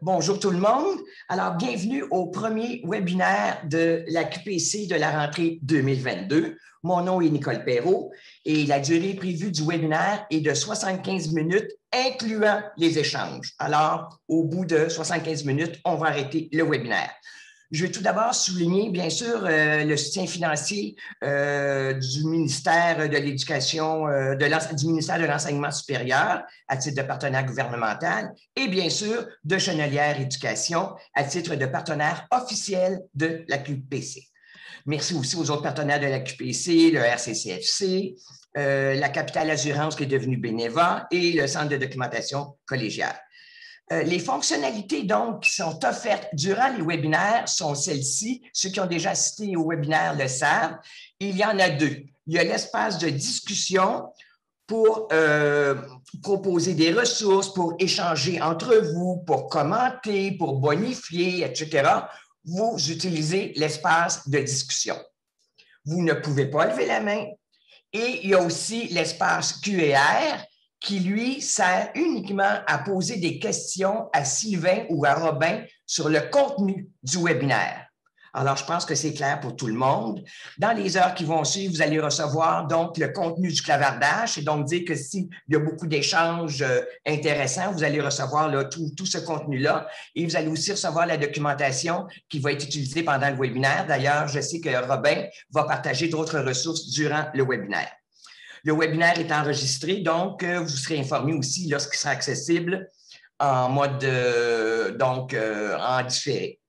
Bonjour tout le monde. Alors, bienvenue au premier webinaire de la QPC de la rentrée 2022. Mon nom est Nicole Perrault et la durée prévue du webinaire est de 75 minutes, incluant les échanges. Alors, au bout de 75 minutes, on va arrêter le webinaire. Je vais tout d'abord souligner, bien sûr, le soutien financier du ministère de l'Éducation, du ministère de l'Enseignement supérieur à titre de partenaire gouvernemental et bien sûr de Chenelière Éducation à titre de partenaire officiel de la QPC. Merci aussi aux autres partenaires de la QPC, le RCCFC, la Capitale Assurance qui est devenue Beneva et le Centre de documentation collégiale. Les fonctionnalités, donc, qui sont offertes durant les webinaires sont celles-ci. Ceux qui ont déjà assisté au webinaire le savent. Il y en a deux. Il y a l'espace de discussion pour proposer des ressources, pour échanger entre vous, pour commenter, pour bonifier, etc. Vous utilisez l'espace de discussion. Vous ne pouvez pas lever la main. Et il y a aussi l'espace Q&R qui, lui, sert uniquement à poser des questions à Sylvain ou à Robin sur le contenu du webinaire. Alors, je pense que c'est clair pour tout le monde. Dans les heures qui vont suivre, vous allez recevoir donc le contenu du clavardage et donc dire que s'il y a beaucoup d'échanges intéressants, vous allez recevoir là, tout ce contenu-là et vous allez aussi recevoir la documentation qui va être utilisée pendant le webinaire. D'ailleurs, je sais que Robin va partager d'autres ressources durant le webinaire. Le webinaire est enregistré, donc vous serez informé aussi lorsqu'il sera accessible en mode en différé.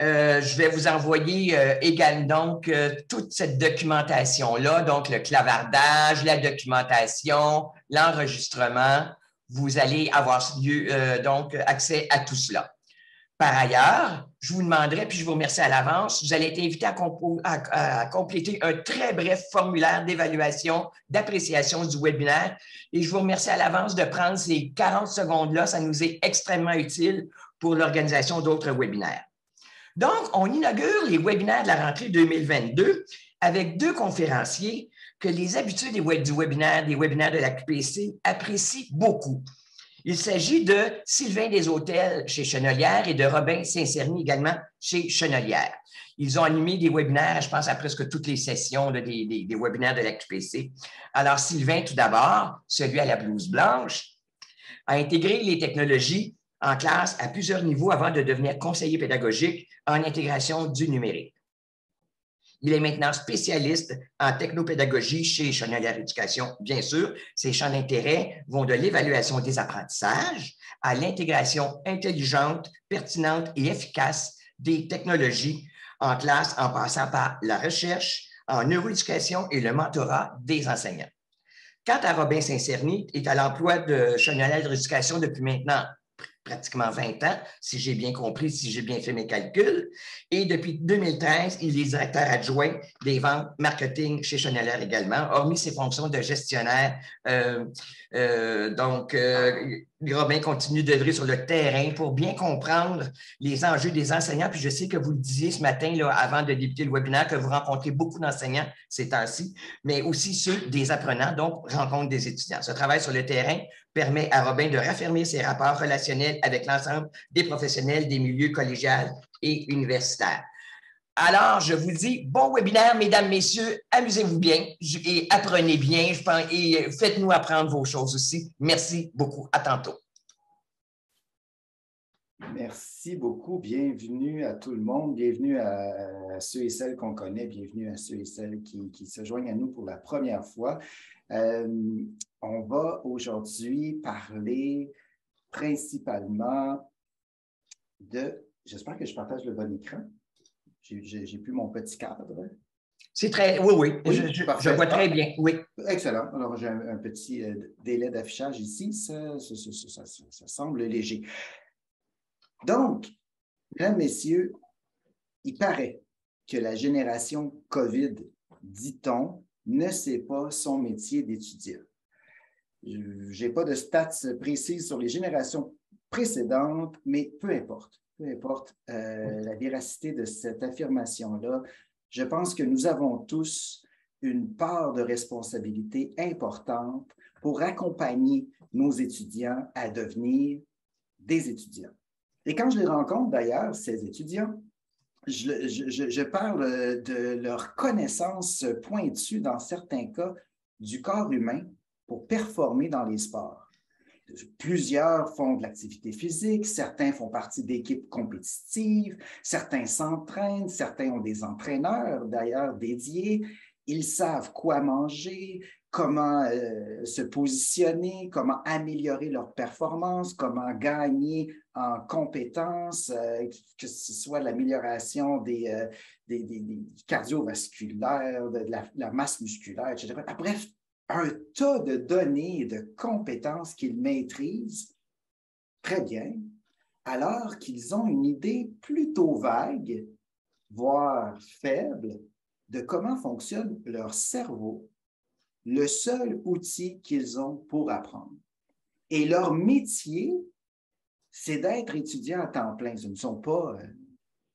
Je vais vous envoyer également donc toute cette documentation-là, donc le clavardage, la documentation, l'enregistrement. Vous allez avoir donc accès à tout cela. Par ailleurs, je vous demanderai, puis je vous remercie à l'avance, vous allez être invité à compléter un très bref formulaire d'évaluation, d'appréciation du webinaire. Et je vous remercie à l'avance de prendre ces 40 secondes-là. Ça nous est extrêmement utile pour l'organisation d'autres webinaires. Donc, on inaugure les webinaires de la rentrée 2022 avec deux conférenciers que les habitués des webinaires de la QPC apprécient beaucoup. Il s'agit de Sylvain Deshôtels chez Chenelière et de Robin Saint-Cerny également chez Chenelière. Ils ont animé des webinaires, je pense, à presque toutes les sessions des webinaires de la QPC. Alors, Sylvain, tout d'abord, celui à la blouse blanche, a intégré les technologies en classe à plusieurs niveaux avant de devenir conseiller pédagogique en intégration du numérique. Il est maintenant spécialiste en technopédagogie chez Chenelière Éducation. Bien sûr, ses champs d'intérêt vont de l'évaluation des apprentissages à l'intégration intelligente, pertinente et efficace des technologies en classe en passant par la recherche, en neuroéducation et le mentorat des enseignants. Quant à Robin Saint-Cerny, il est à l'emploi de Chenelière Éducation depuis maintenant pratiquement 20 ans, si j'ai bien compris, si j'ai bien fait mes calculs. Et depuis 2013, il est directeur adjoint des ventes marketing chez Chenelière également, hormis ses fonctions de gestionnaire. Robin continue d'œuvrer sur le terrain pour bien comprendre les enjeux des enseignants. Puis je sais que vous le disiez ce matin, là, avant de débuter le webinaire, que vous rencontrez beaucoup d'enseignants ces temps-ci, mais aussi ceux des apprenants, donc rencontre des étudiants. Ce travail sur le terrain permet à Robin de raffermir ses rapports relationnels avec l'ensemble des professionnels des milieux collégiaux et universitaires. Alors, je vous dis, bon webinaire, mesdames, messieurs, amusez-vous bien et apprenez bien et faites-nous apprendre vos choses aussi. Merci beaucoup. À tantôt. Merci beaucoup. Bienvenue à tout le monde. Bienvenue à ceux et celles qu'on connaît. Bienvenue à ceux et celles qui se joignent à nous pour la première fois. On va aujourd'hui parler principalement de... J'espère que je partage le bon écran. J'ai plus mon petit cadre. C'est très... Oui. Je vois très bien. Oui. Excellent. Alors, j'ai un petit délai d'affichage ici. Ça semble léger. Donc, mesdames, messieurs, il paraît que la génération COVID, dit-on, ne sait pas son métier d'étudiant. Je n'ai pas de stats précises sur les générations précédentes, mais peu importe la véracité de cette affirmation-là, je pense que nous avons tous une part de responsabilité importante pour accompagner nos étudiants à devenir des étudiants. Et quand je les rencontre, d'ailleurs, ces étudiants, je parle de leur connaissance pointue, dans certains cas, du corps humain pour performer dans les sports. Plusieurs font de l'activité physique, certains font partie d'équipes compétitives, certains s'entraînent, certains ont des entraîneurs d'ailleurs dédiés. Ils savent quoi manger, comment se positionner, comment améliorer leur performance, comment gagner en compétences, que ce soit l'amélioration des cardiovasculaires, de la masse musculaire, etc. Bref, un tas de données et de compétences qu'ils maîtrisent très bien, alors qu'ils ont une idée plutôt vague, voire faible, de comment fonctionne leur cerveau, le seul outil qu'ils ont pour apprendre. Et leur métier, c'est d'être étudiants à temps plein. Ce ne sont pas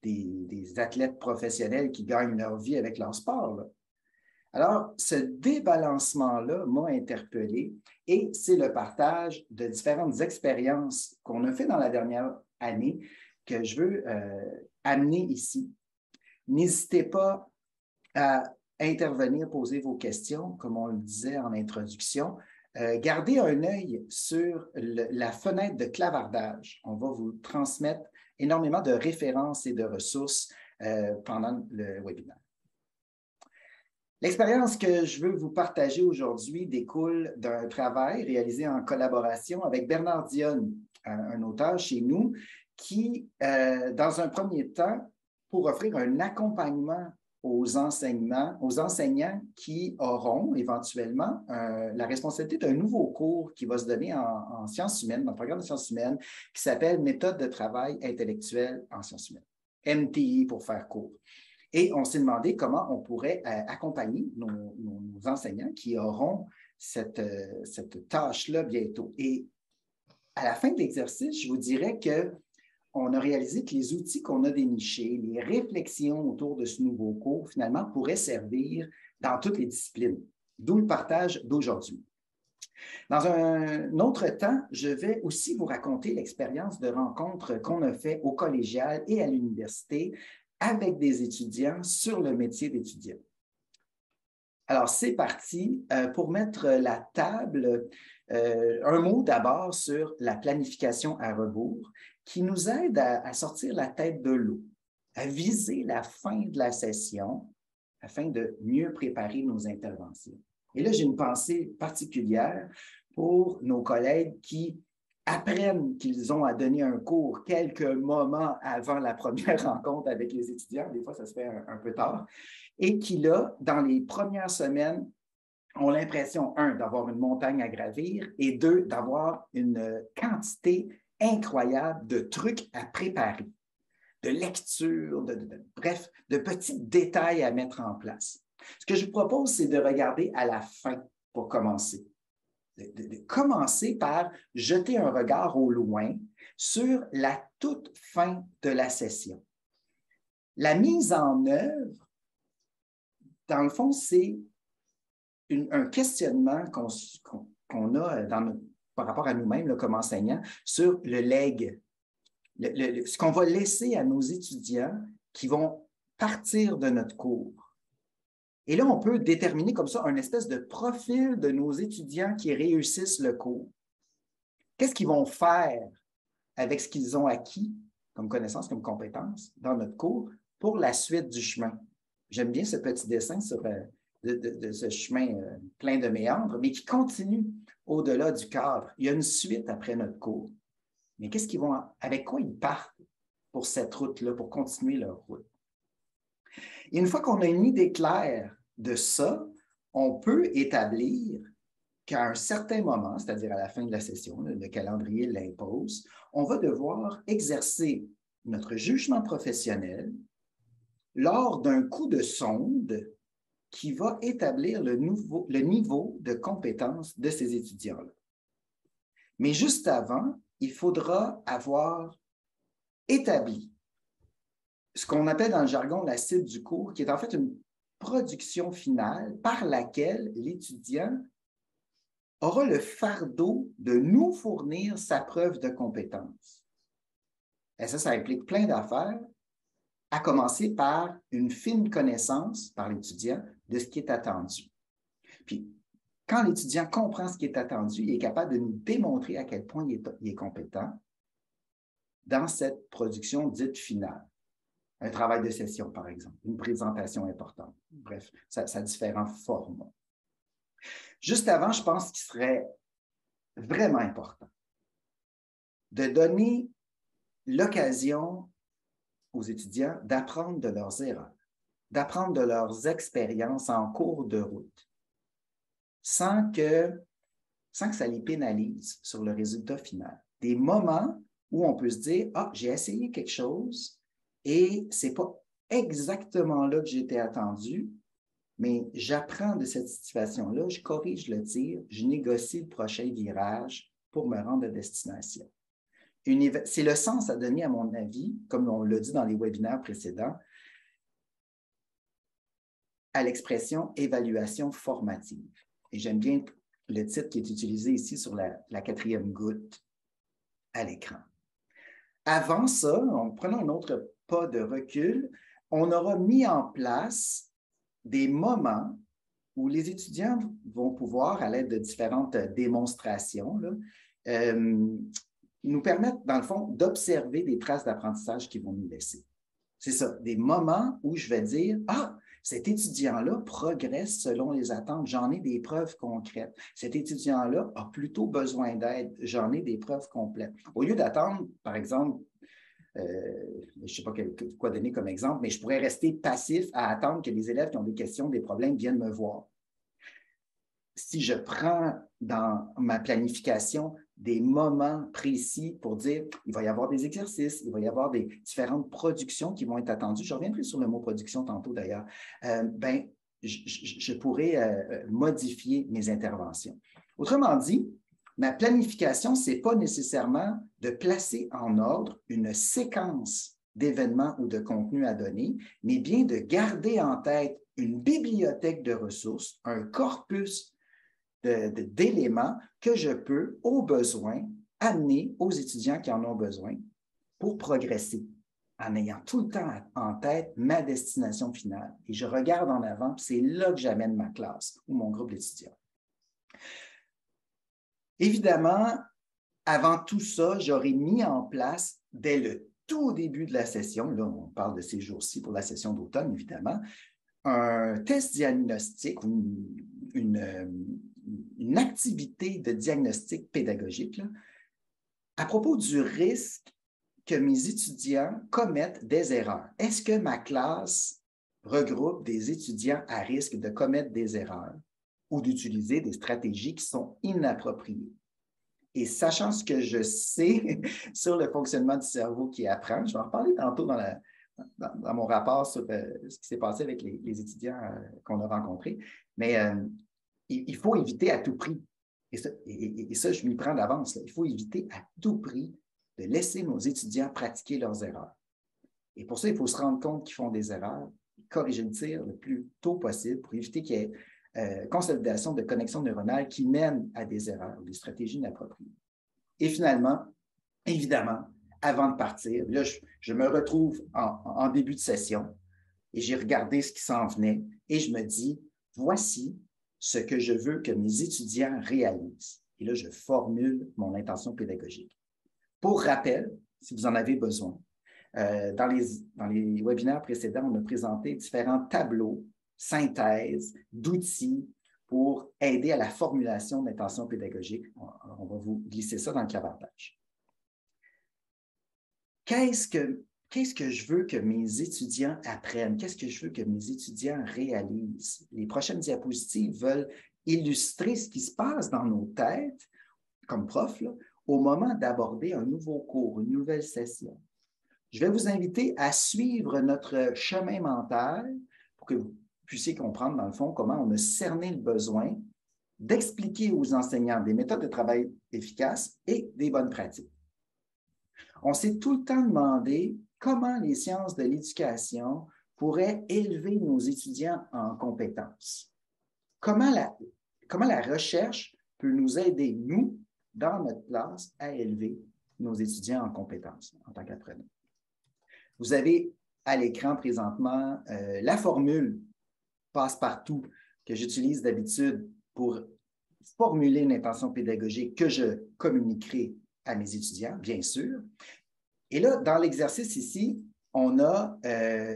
des athlètes professionnels qui gagnent leur vie avec leur sport, là. Alors, ce débalancement-là m'a interpellé et c'est le partage de différentes expériences qu'on a fait dans la dernière année que je veux amener ici. N'hésitez pas à intervenir, poser vos questions, comme on le disait en introduction. Gardez un œil sur la fenêtre de clavardage. On va vous transmettre énormément de références et de ressources pendant le webinaire. L'expérience que je veux vous partager aujourd'hui découle d'un travail réalisé en collaboration avec Bernard Dionne, un auteur chez nous, qui, dans un premier temps, pour offrir un accompagnement aux enseignants qui auront éventuellement la responsabilité d'un nouveau cours qui va se donner en sciences humaines, dans le programme de sciences humaines, qui s'appelle Méthode de travail intellectuel en sciences humaines, MTI pour faire court. Et on s'est demandé comment on pourrait accompagner nos enseignants qui auront cette tâche-là bientôt. Et à la fin de l'exercice, je vous dirais qu'on a réalisé que les outils qu'on a dénichés, les réflexions autour de ce nouveau cours, finalement, pourraient servir dans toutes les disciplines, d'où le partage d'aujourd'hui. Dans un autre temps, je vais aussi vous raconter l'expérience de rencontres qu'on a fait au collégial et à l'université avec des étudiants sur le métier d'étudiant. Alors, c'est parti. Pour mettre la table, un mot d'abord sur la planification à rebours qui nous aide à sortir la tête de l'eau, à viser la fin de la session afin de mieux préparer nos interventions. Et là, j'ai une pensée particulière pour nos collègues qui apprennent qu'ils ont à donner un cours quelques moments avant la première rencontre avec les étudiants. Des fois, ça se fait un peu tard. Et qui, là, dans les premières semaines, ont l'impression, un, d'avoir une montagne à gravir et deux, d'avoir une quantité incroyable de trucs à préparer, de lecture, bref, de petits détails à mettre en place. Ce que je vous propose, c'est de regarder à la fin pour commencer. De commencer par jeter un regard au loin sur la toute fin de la session. La mise en œuvre, dans le fond, c'est un questionnement qu'on a par rapport à nous-mêmes comme enseignants sur le legs, ce qu'on va laisser à nos étudiants qui vont partir de notre cours. Et là, on peut déterminer comme ça un espèce de profil de nos étudiants qui réussissent le cours. Qu'est-ce qu'ils vont faire avec ce qu'ils ont acquis comme connaissances, comme compétences dans notre cours pour la suite du chemin? J'aime bien ce petit dessin de ce chemin plein de méandres, mais qui continue au-delà du cadre. Il y a une suite après notre cours. Mais avec quoi ils partent pour cette route-là, pour continuer leur route? Et une fois qu'on a une idée claire de ça, on peut établir qu'à un certain moment, c'est-à-dire à la fin de la session, le calendrier l'impose, on va devoir exercer notre jugement professionnel lors d'un coup de sonde qui va établir le niveau de compétence de ces étudiants-là. Mais juste avant, il faudra avoir établi ce qu'on appelle dans le jargon la cible du cours, qui est en fait une production finale par laquelle l'étudiant aura le fardeau de nous fournir sa preuve de compétence. Et ça implique plein d'affaires, à commencer par une fine connaissance par l'étudiant de ce qui est attendu. Puis, quand l'étudiant comprend ce qui est attendu, il est capable de nous démontrer à quel point il est compétent dans cette production dite finale. Un travail de session, par exemple, une présentation importante. Bref, ça a différents formats. Juste avant, je pense qu'il serait vraiment important de donner l'occasion aux étudiants d'apprendre de leurs erreurs, d'apprendre de leurs expériences en cours de route, sans que ça les pénalise sur le résultat final. Des moments où on peut se dire « Ah, j'ai essayé quelque chose et ce n'est pas exactement là que j'étais attendu, mais j'apprends de cette situation-là, je corrige le tir, je négocie le prochain virage pour me rendre à destination. » C'est le sens à donner, à mon avis, comme on l'a dit dans les webinaires précédents, à l'expression évaluation formative. Et j'aime bien le titre qui est utilisé ici sur la quatrième goutte à l'écran. Avant ça, en prenant un autre pas de recul, on aura mis en place des moments où les étudiants vont pouvoir, à l'aide de différentes démonstrations, nous permettre, dans le fond, d'observer des traces d'apprentissage qu'ils vont nous laisser. C'est ça, des moments où je vais dire « Ah, cet étudiant-là progresse selon les attentes, j'en ai des preuves concrètes. Cet étudiant-là a plutôt besoin d'aide, j'en ai des preuves complètes. » Au lieu d'attendre, par exemple, je ne sais pas quoi donner comme exemple, mais je pourrais rester passif à attendre que les élèves qui ont des questions, des problèmes viennent me voir. Si je prends dans ma planification des moments précis pour dire il va y avoir des exercices, il va y avoir des différentes productions qui vont être attendues. Je reviendrai sur le mot production tantôt d'ailleurs. Je pourrais modifier mes interventions. Autrement dit, ma planification, ce n'est pas nécessairement de placer en ordre une séquence d'événements ou de contenus à donner, mais bien de garder en tête une bibliothèque de ressources, un corpus d'éléments que je peux, au besoin, amener aux étudiants qui en ont besoin pour progresser, en ayant tout le temps en tête ma destination finale. Et je regarde en avant, c'est là que j'amène ma classe ou mon groupe d'étudiants. Évidemment, avant tout ça, j'aurais mis en place, dès le tout début de la session, là on parle de ces jours-ci pour la session d'automne, évidemment, un test diagnostique, une activité de diagnostic pédagogique là, à propos du risque que mes étudiants commettent des erreurs. Est-ce que ma classe regroupe des étudiants à risque de commettre des erreurs ou d'utiliser des stratégies qui sont inappropriées? Et sachant ce que je sais sur le fonctionnement du cerveau qui apprend, je vais en reparler tantôt dans mon rapport sur ce qui s'est passé avec les étudiants qu'on a rencontrés, mais il faut éviter à tout prix, et ça je m'y prends d'avance, il faut éviter à tout prix de laisser nos étudiants pratiquer leurs erreurs. Et pour ça, il faut se rendre compte qu'ils font des erreurs, corriger le tir le plus tôt possible pour éviter qu'il y ait consolidation de connexions neuronales qui mènent à des erreurs ou des stratégies inappropriées. Et finalement, évidemment, avant de partir, là, je me retrouve en début de session et j'ai regardé ce qui s'en venait et je me dis, voici ce que je veux que mes étudiants réalisent. Et là, je formule mon intention pédagogique. Pour rappel, si vous en avez besoin, dans les webinaires précédents, on a présenté différents tableaux, synthèses, d'outils pour aider à la formulation d'intentions pédagogiques. On va vous glisser ça dans le clavartage. Qu'est-ce que je veux que mes étudiants apprennent? Qu'est-ce que je veux que mes étudiants réalisent? Les prochaines diapositives veulent illustrer ce qui se passe dans nos têtes, comme prof, là, au moment d'aborder un nouveau cours, une nouvelle session. Je vais vous inviter à suivre notre chemin mental pour que vous puissiez comprendre, dans le fond, comment on a cerné le besoin d'expliquer aux enseignants des méthodes de travail efficaces et des bonnes pratiques. On s'est tout le temps demandé comment les sciences de l'éducation pourraient élever nos étudiants en compétences. Comment la recherche peut nous aider, nous, dans notre classe, à élever nos étudiants en compétences en tant qu'apprenants. Vous avez à l'écran présentement la formule passe-partout que j'utilise d'habitude pour formuler une intention pédagogique que je communiquerai à mes étudiants, bien sûr. Et là, dans l'exercice ici, on a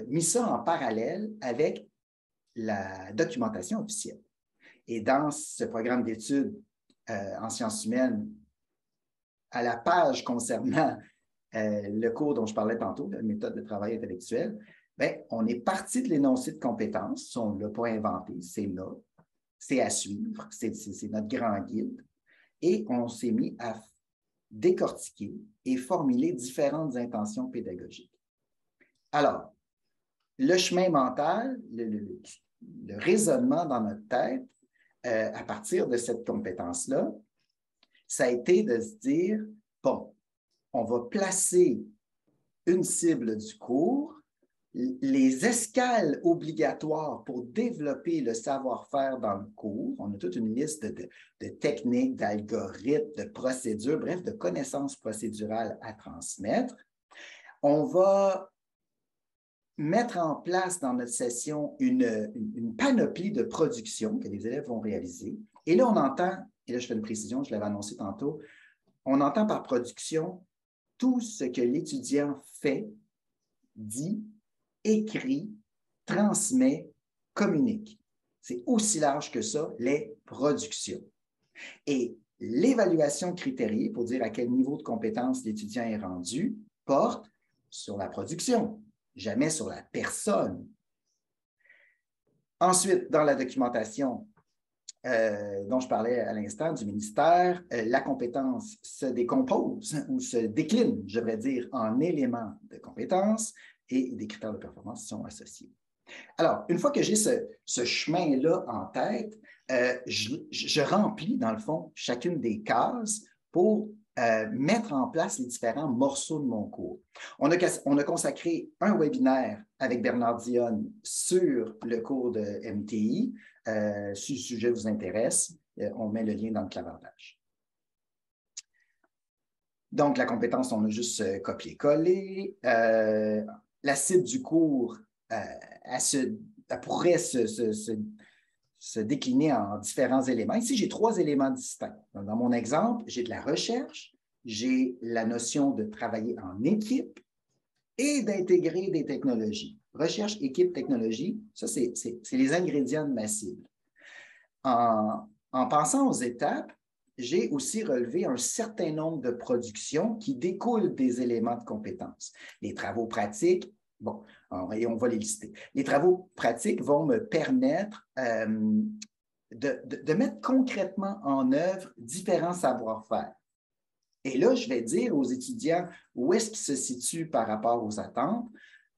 mis ça en parallèle avec la documentation officielle. Et dans ce programme d'études en sciences humaines, à la page concernant le cours dont je parlais tantôt, la méthode de travail intellectuel, bien, on est parti de l'énoncé de compétences, on ne l'a pas inventé, c'est là, c'est à suivre, c'est notre grand guide, et on s'est mis à décortiquer et formuler différentes intentions pédagogiques. Alors, le chemin mental, le raisonnement dans notre tête, à partir de cette compétence-là, ça a été de se dire, bon, on va placer une cible du cours, les escales obligatoires pour développer le savoir-faire dans le cours. On a toute une liste de techniques, d'algorithmes, de procédures, bref, de connaissances procédurales à transmettre. On va mettre en place dans notre session une panoplie de production que les élèves vont réaliser. Et là, on entend, et là je fais une précision, je l'avais annoncé tantôt, on entend par production tout ce que l'étudiant fait, dit, écrit, transmet, communique. C'est aussi large que ça, les productions. Et l'évaluation critériée, pour dire à quel niveau de compétence l'étudiant est rendu, porte sur la production, jamais sur la personne. Ensuite, dans la documentation dont je parlais à l'instant du ministère, la compétence se décompose ou se décline, je devrais dire, en éléments de compétences et des critères de performance sont associés. Alors, une fois que j'ai ce chemin-là en tête, je remplis, dans le fond, chacune des cases pour mettre en place les différents morceaux de mon cours. On a consacré un webinaire avec Bernard Dionne sur le cours de MTI. Si le sujet vous intéresse, on met le lien dans le clavardage. Donc, la compétence, on a juste copié-collé. La cible du cours, elle pourrait se décliner en différents éléments. Ici, j'ai 3 éléments distincts. Dans mon exemple, j'ai de la recherche, j'ai la notion de travailler en équipe et d'intégrer des technologies. Recherche, équipe, technologie, ça, c'est les ingrédients de ma cible. En pensant aux étapes, j'ai aussi relevé un certain nombre de productions qui découlent des éléments de compétences. Les travaux pratiques, bon, et on va les lister. Les travaux pratiques vont me permettre de mettre concrètement en œuvre différents savoir-faire. Et là, je vais dire aux étudiants où est-ce qu'ils se situent par rapport aux attentes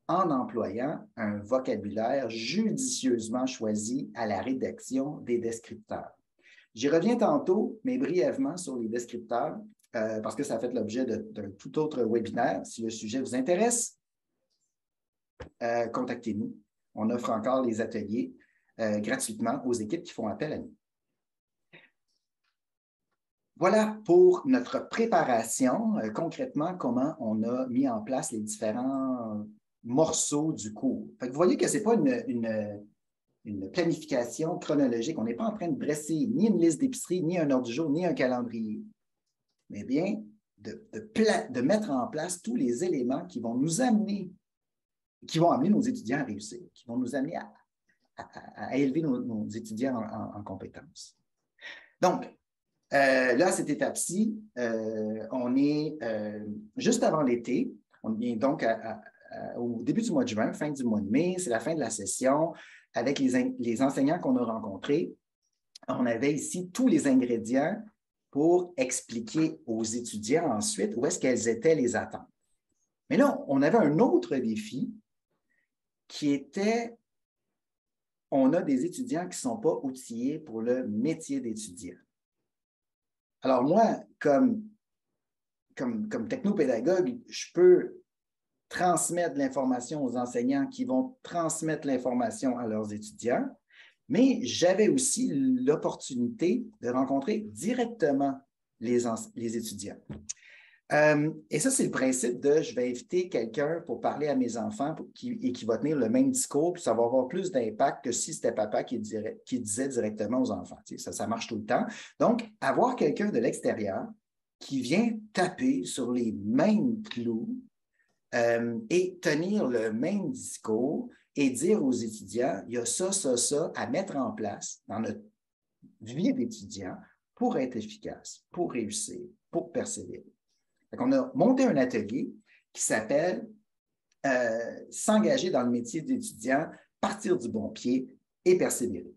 en employant un vocabulaire judicieusement choisi à la rédaction des descripteurs. J'y reviens tantôt, mais brièvement sur les descripteurs, parce que ça a fait l'objet d'un tout autre webinaire. Si le sujet vous intéresse, contactez-nous. On offre encore les ateliers gratuitement aux équipes qui font appel à nous. Voilà pour notre préparation, concrètement, comment on a mis en place les différents morceaux du cours. Fait que vous voyez que ce n'est pas une planification chronologique. On n'est pas en train de dresser ni une liste d'épicerie, ni un ordre du jour, ni un calendrier, mais bien de mettre en place tous les éléments qui vont nous amener, qui vont amener nos étudiants à réussir, qui vont nous amener à élever nos étudiants en compétences. Donc, là, à cette étape-ci, on est juste avant l'été. On est donc au début du mois de juin, fin du mois de mai. C'est la fin de la session. Avec les enseignants qu'on a rencontrés, on avait ici tous les ingrédients pour expliquer aux étudiants ensuite où est-ce qu'elles étaient les attentes. Mais là, on avait un autre défi qui était, on a des étudiants qui ne sont pas outillés pour le métier d'étudiant. Alors moi, comme technopédagogue, je peux transmettre l'information aux enseignants qui vont transmettre l'information à leurs étudiants, mais j'avais aussi l'opportunité de rencontrer directement les étudiants. Et ça, c'est le principe de je vais inviter quelqu'un pour parler à mes enfants et qui va tenir le même discours, puis ça va avoir plus d'impact que si c'était papa qui disait directement aux enfants. Tu sais, ça marche tout le temps. Donc, avoir quelqu'un de l'extérieur qui vient taper sur les mêmes clous et tenir le même discours et dire aux étudiants, il y a ça, ça, ça à mettre en place dans notre vie d'étudiant pour être efficace, pour réussir, pour persévérer. On a monté un atelier qui s'appelle S'engager dans le métier d'étudiant, partir du bon pied et persévérer.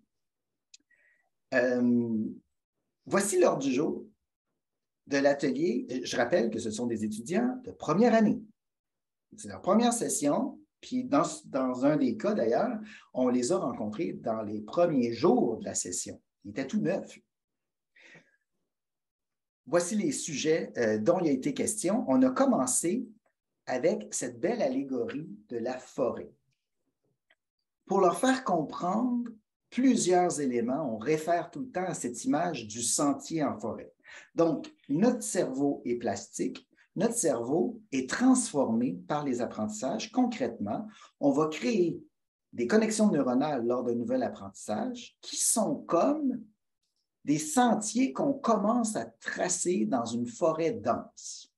Voici l'ordre du jour de l'atelier. Je rappelle que ce sont des étudiants de première année. C'est leur première session, puis dans un des cas d'ailleurs, on les a rencontrés dans les premiers jours de la session. Ils étaient tout neufs. Voici les sujets dont il a été question. On a commencé avec cette belle allégorie de la forêt. Pour leur faire comprendre plusieurs éléments, on réfère tout le temps à cette image du sentier en forêt. Donc, notre cerveau est plastique, notre cerveau est transformé par les apprentissages. Concrètement, on va créer des connexions neuronales lors d'un nouvel apprentissage qui sont comme des sentiers qu'on commence à tracer dans une forêt dense.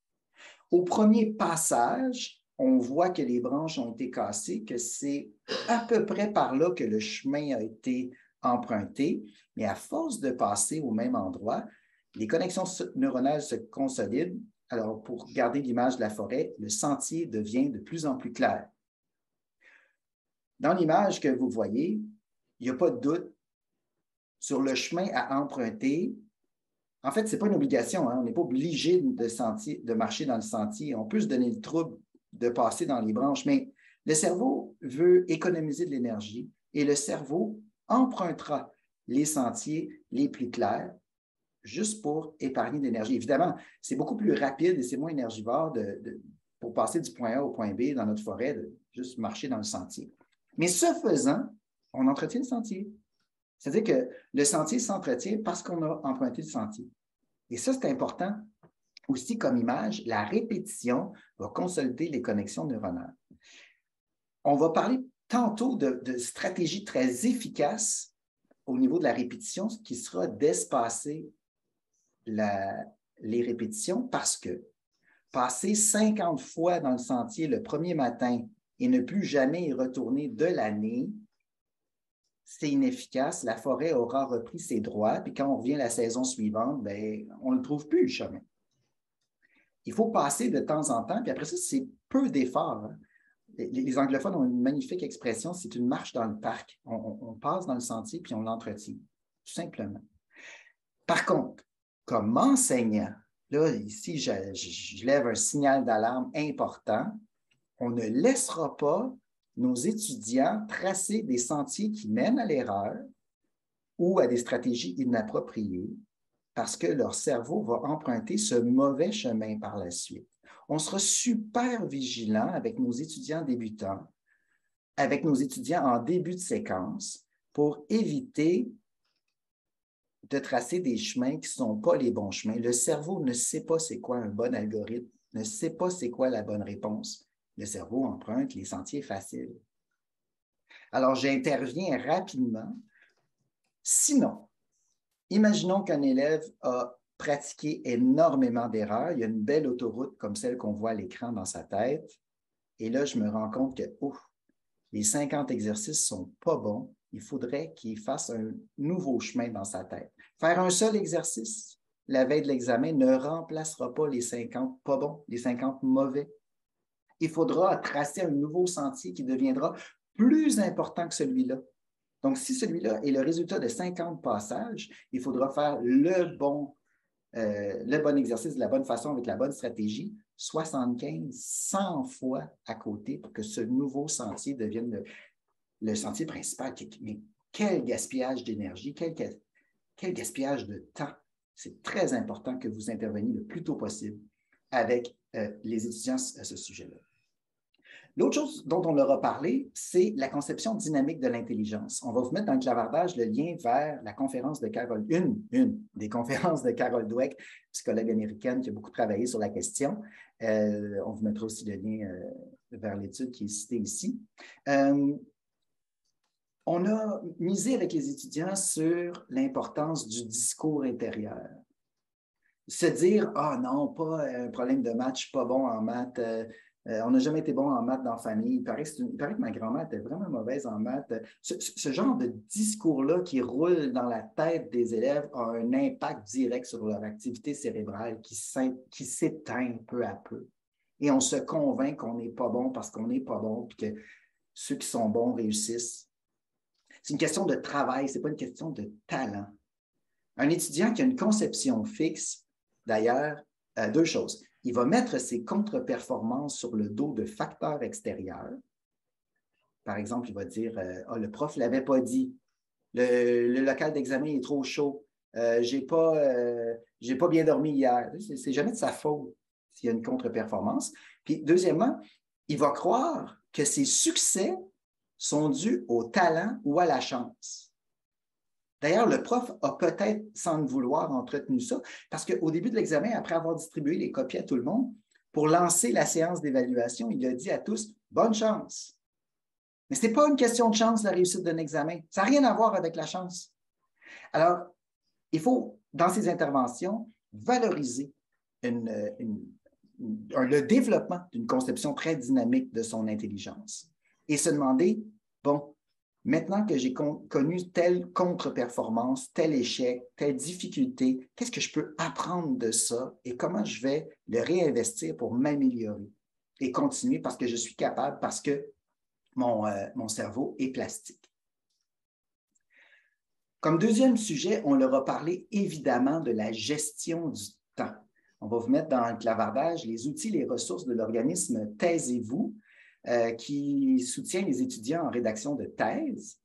Au premier passage, on voit que les branches ont été cassées, que c'est à peu près par là que le chemin a été emprunté, mais à force de passer au même endroit, les connexions neuronales se consolident. Alors, pour garder l'image de la forêt, le sentier devient de plus en plus clair. Dans l'image que vous voyez, il n'y a pas de doute sur le chemin à emprunter. En fait, ce n'est pas une obligation. Hein? On n'est pas obligé de marcher dans le sentier. On peut se donner le trouble de passer dans les branches, mais le cerveau veut économiser de l'énergie et le cerveau empruntera les sentiers les plus clairs juste pour épargner de l'énergie. Évidemment, c'est beaucoup plus rapide et c'est moins énergivore pour passer du point A au point B dans notre forêt, de juste marcher dans le sentier. Mais ce faisant, on entretient le sentier. C'est-à-dire que le sentier s'entretient parce qu'on a emprunté le sentier. Et ça, c'est important aussi comme image. La répétition va consolider les connexions neuronales. On va parler tantôt de stratégies très efficaces au niveau de la répétition, ce qui sera d'espacer les répétitions parce que passer 50 fois dans le sentier le premier matin et ne plus jamais y retourner de l'année, c'est inefficace. La forêt aura repris ses droits, puis quand on revient la saison suivante, bien, on ne le trouve plus, le chemin. Il faut passer de temps en temps, puis après ça, c'est peu d'efforts. Hein. Les anglophones ont une magnifique expression, c'est une marche dans le parc. On passe dans le sentier, puis on l'entretient, tout simplement. Par contre, comme enseignant, là, ici, je lève un signal d'alarme important. On ne laissera pas nos étudiants tracer des sentiers qui mènent à l'erreur ou à des stratégies inappropriées parce que leur cerveau va emprunter ce mauvais chemin par la suite. On sera super vigilant avec nos étudiants débutants, avec nos étudiants en début de séquence pour éviter de tracer des chemins qui ne sont pas les bons chemins. Le cerveau ne sait pas c'est quoi un bon algorithme, ne sait pas c'est quoi la bonne réponse. Le cerveau emprunte les sentiers faciles. Alors, j'interviens rapidement. Sinon, imaginons qu'un élève a pratiqué énormément d'erreurs. Il y a une belle autoroute comme celle qu'on voit à l'écran dans sa tête. Et là, je me rends compte que les 50 exercices ne sont pas bons. Il faudrait qu'il fasse un nouveau chemin dans sa tête. Faire un seul exercice la veille de l'examen ne remplacera pas les 50 pas bons, les 50 mauvais. Il faudra tracer un nouveau sentier qui deviendra plus important que celui-là. Donc, si celui-là est le résultat de 50 passages, il faudra faire le bon exercice de la bonne façon avec la bonne stratégie 75, 100 fois à côté pour que ce nouveau sentier devienne le sentier principal. Mais quel gaspillage d'énergie, quel gaspillage de temps. C'est très important que vous interveniez le plus tôt possible avec les étudiants à ce sujet-là. L'autre chose dont on leur a parlé, c'est la conception dynamique de l'intelligence. On va vous mettre dans le clavardage le lien vers la conférence de Carol, une des conférences de Carol Dweck, psychologue américaine qui a beaucoup travaillé sur la question. On vous mettra aussi le lien vers l'étude qui est citée ici. On a misé avec les étudiants sur l'importance du discours intérieur. Se dire, ah non, pas un problème de maths, je ne suis pas bon en maths, on n'a jamais été bon en maths dans la famille. Il paraît que ma grand-mère était vraiment mauvaise en maths. Ce genre de discours-là qui roule dans la tête des élèves a un impact direct sur leur activité cérébrale qui s'éteint peu à peu. Et on se convainc qu'on n'est pas bon parce qu'on n'est pas bon, puis que ceux qui sont bons réussissent. C'est une question de travail, ce n'est pas une question de talent. Un étudiant qui a une conception fixe, d'ailleurs, deux choses. Il va mettre ses contre-performances sur le dos de facteurs extérieurs. Par exemple, il va dire le prof ne l'avait pas dit, le local d'examen est trop chaud, j'ai pas bien dormi hier. C'est jamais de sa faute s'il y a une contre-performance. Puis, deuxièmement, il va croire que ses succès sont dus au talent ou à la chance. D'ailleurs, le prof a peut-être, sans le vouloir, entretenu ça, parce qu'au début de l'examen, après avoir distribué les copies à tout le monde, pour lancer la séance d'évaluation, il a dit à tous « bonne chance ». Mais ce n'est pas une question de chance, la réussite d'un examen. Ça n'a rien à voir avec la chance. Alors, il faut, dans ces interventions, valoriser le développement d'une conception très dynamique de son intelligence et se demander, bon, maintenant que j'ai connu telle contre-performance, tel échec, telle difficulté, qu'est-ce que je peux apprendre de ça et comment je vais le réinvestir pour m'améliorer et continuer parce que je suis capable, parce que mon cerveau est plastique. Comme deuxième sujet, on leur a parlé évidemment de la gestion du temps. On va vous mettre dans le clavardage les outils, les ressources de l'organisme Taisez-vous, qui soutient les étudiants en rédaction de thèse,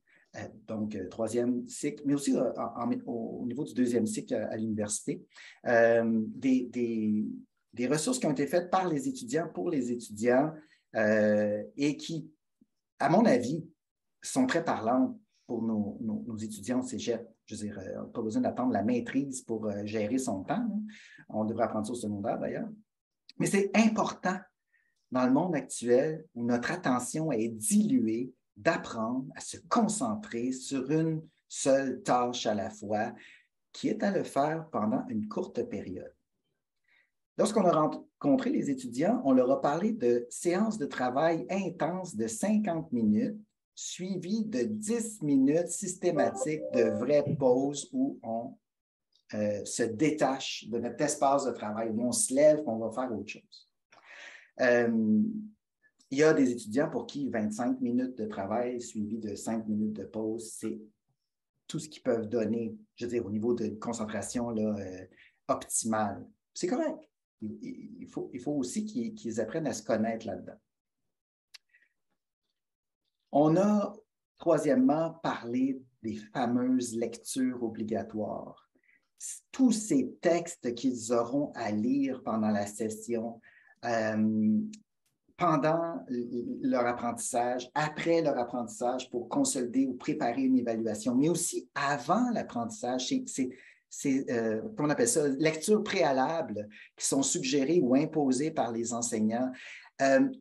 donc troisième cycle, mais aussi au niveau du deuxième cycle à l'université, des ressources qui ont été faites par les étudiants, pour les étudiants, et qui, à mon avis, sont très parlantes pour nos étudiants au cégep. Je veux dire, on n'a pas besoin d'attendre la maîtrise pour gérer son temps. Hein. On devrait apprendre ça au secondaire, d'ailleurs. Mais c'est important dans le monde actuel où notre attention est diluée, d'apprendre à se concentrer sur une seule tâche à la fois, qui est à le faire pendant une courte période. Lorsqu'on a rencontré les étudiants, on leur a parlé de séances de travail intenses de 50 minutes, suivies de 10 minutes systématiques de vraies pauses où on se détache de notre espace de travail, où on se lève, on va faire autre chose. Il y a des étudiants pour qui 25 minutes de travail suivi de 5 minutes de pause, c'est tout ce qu'ils peuvent donner, je veux dire, au niveau de concentration là, optimale. C'est correct. Il faut aussi qu'ils apprennent à se connaître là-dedans. On a, troisièmement, parlé des fameuses lectures obligatoires. Tous ces textes qu'ils auront à lire pendant la session, pendant leur apprentissage, après leur apprentissage pour consolider ou préparer une évaluation, mais aussi avant l'apprentissage. On appelle ça lectures préalables qui sont suggérées ou imposées par les enseignants.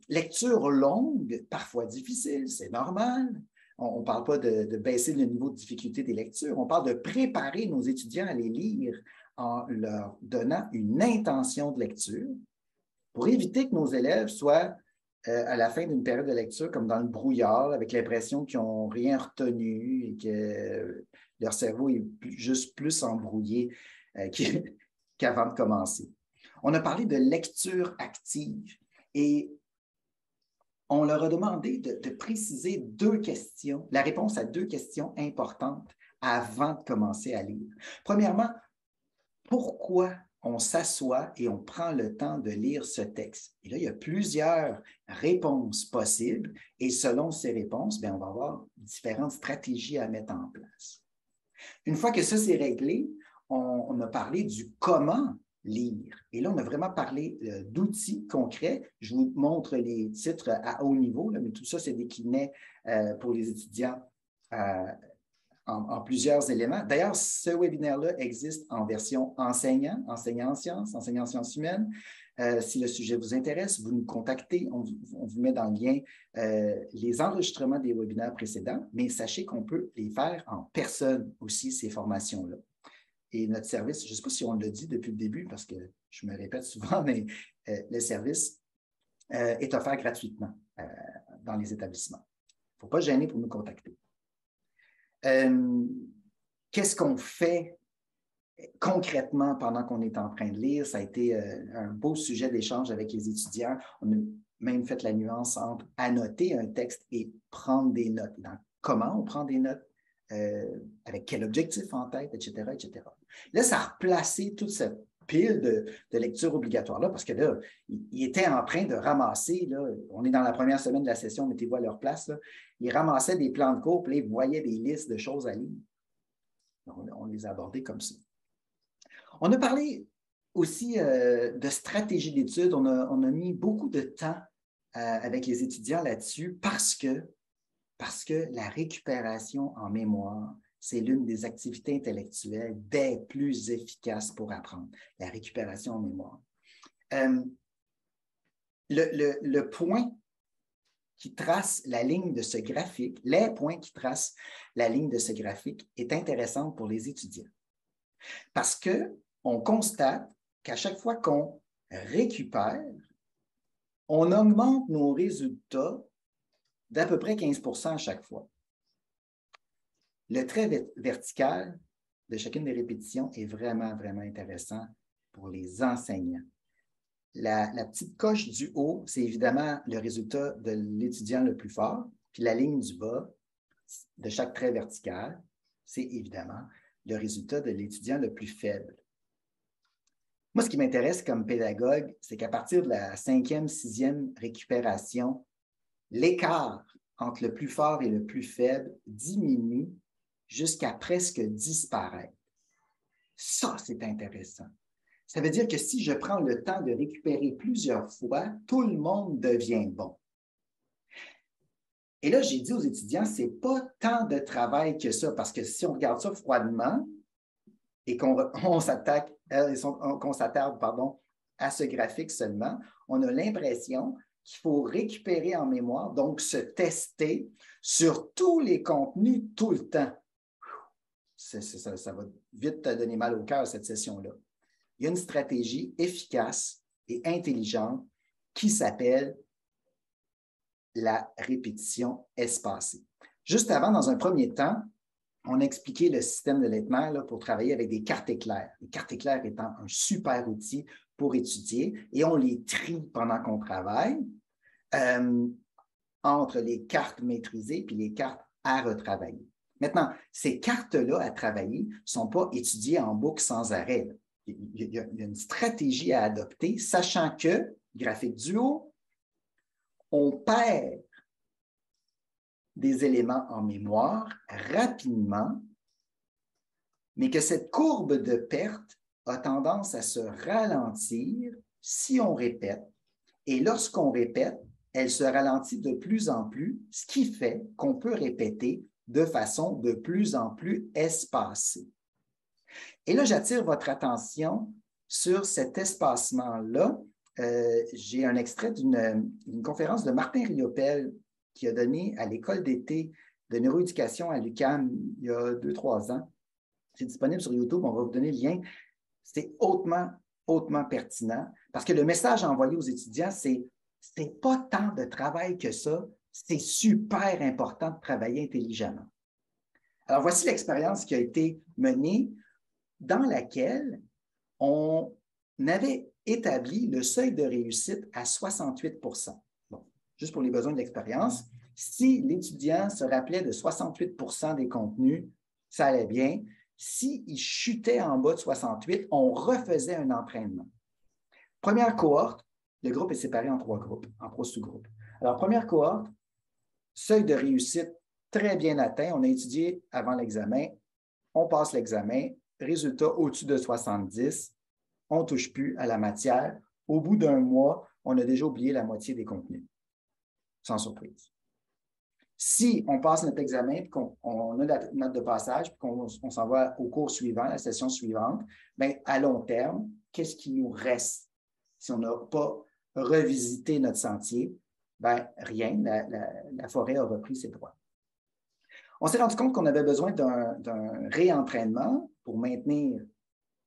Lecture longue, parfois difficile, c'est normal. On ne parle pas de baisser le niveau de difficulté des lectures, on parle de préparer nos étudiants à les lire en leur donnant une intention de lecture pour éviter que nos élèves soient à la fin d'une période de lecture comme dans le brouillard, avec l'impression qu'ils n'ont rien retenu et que leur cerveau est juste plus embrouillé qu'avant de commencer. On a parlé de lecture active et on leur a demandé de préciser deux questions, la réponse à deux questions importantes avant de commencer à lire. Premièrement, pourquoi on s'assoit et on prend le temps de lire ce texte? Et là, il y a plusieurs réponses possibles et selon ces réponses, bien, on va avoir différentes stratégies à mettre en place. Une fois que ça c'est réglé, on a parlé du comment lire. Et là, on a vraiment parlé d'outils concrets. Je vous montre les titres à haut niveau, là, mais tout ça, c'est décliné pour les étudiants en plusieurs éléments. D'ailleurs, ce webinaire-là existe en version enseignant en sciences humaines. Si le sujet vous intéresse, vous nous contactez, on vous met dans le lien les enregistrements des webinaires précédents, mais sachez qu'on peut les faire en personne aussi, ces formations-là. Et notre service, je ne sais pas si on l'a dit depuis le début, parce que je me répète souvent, mais le service est offert gratuitement dans les établissements. Il ne faut pas gêner pour nous contacter. Qu'est-ce qu'on fait concrètement pendant qu'on est en train de lire? Ça a été un beau sujet d'échange avec les étudiants. On a même fait la nuance entre annoter un texte et prendre des notes. Donc, comment on prend des notes? Avec quel objectif en tête, etc., etc. Là, ça a replacé toute cette pile de lecture obligatoire-là, parce que là, il était en train de ramasser, là, on est dans la première semaine de la session, mettez-vous à leur place, là, ils ramassaient des plans de cours, puis ils voyaient des listes de choses à lire. On les a abordés comme ça. On a parlé aussi de stratégie d'études. On a mis beaucoup de temps avec les étudiants là-dessus parce que la récupération en mémoire, c'est l'une des activités intellectuelles des plus efficaces pour apprendre, la récupération en mémoire. Le point qui trace la ligne de ce graphique, les points qui tracent la ligne de ce graphique est intéressant pour les étudiants. Parce qu'on constate qu'à chaque fois qu'on récupère, on augmente nos résultats d'à peu près 15% à chaque fois. Le trait vertical de chacune des répétitions est vraiment, vraiment intéressant pour les enseignants. La petite coche du haut, c'est évidemment le résultat de l'étudiant le plus fort, puis la ligne du bas de chaque trait vertical, c'est évidemment le résultat de l'étudiant le plus faible. Moi, ce qui m'intéresse comme pédagogue, c'est qu'à partir de la 5e, 6e récupération, l'écart entre le plus fort et le plus faible diminue jusqu'à presque disparaître. Ça, c'est intéressant. Ça veut dire que si je prends le temps de récupérer plusieurs fois, tout le monde devient bon. Et là, j'ai dit aux étudiants, ce n'est pas tant de travail que ça, parce que si on regarde ça froidement et qu'on s'attarde à ce graphique seulement, on a l'impression qu'il faut récupérer en mémoire, donc se tester sur tous les contenus tout le temps. Ça va vite te donner mal au cœur, cette session-là. Il y a une stratégie efficace et intelligente qui s'appelle la répétition espacée. Juste avant, dans un premier temps, on a expliqué le système de Leitner pour travailler avec des cartes éclairs. Les cartes éclairs étant un super outil pour étudier et on les trie pendant qu'on travaille entre les cartes maîtrisées et les cartes à retravailler. Maintenant, ces cartes-là à travailler ne sont pas étudiées en boucle sans arrêt. Il y a une stratégie à adopter, sachant que, graphique du haut, on perd des éléments en mémoire rapidement, mais que cette courbe de perte a tendance à se ralentir si on répète. Et lorsqu'on répète, elle se ralentit de plus en plus, ce qui fait qu'on peut répéter de façon de plus en plus espacée. Et là, j'attire votre attention sur cet espacement-là. J'ai un extrait d'une conférence de Martin Riopel qui a donné à l'école d'été de neuroéducation à l'UQAM il y a 2-3 ans. C'est disponible sur YouTube, on va vous donner le lien. C'est hautement pertinent parce que le message envoyé aux étudiants, c'est pas tant de travail que ça, c'est super important de travailler intelligemment. Alors, voici l'expérience qui a été menée dans laquelle on avait établi le seuil de réussite à 68 %. Bon, juste pour les besoins de l'expérience, si l'étudiant se rappelait de 68 % des contenus, ça allait bien. S'il chutait en bas de 68, on refaisait un entraînement. Première cohorte, le groupe est séparé en 3 groupes, en 3 sous-groupes. Alors, première cohorte, seuil de réussite très bien atteint. On a étudié avant l'examen, on passe l'examen, résultat au-dessus de 70. on ne touche plus à la matière. Au bout d'un mois, on a déjà oublié la moitié des contenus, sans surprise. Si on passe notre examen et qu'on a la note de passage et qu'on s'en va au cours suivant, la session suivante, bien, à long terme, qu'est-ce qui nous reste si on n'a pas revisité notre sentier? Bien, rien, la forêt a repris ses droits. On s'est rendu compte qu'on avait besoin d'un réentraînement pour maintenir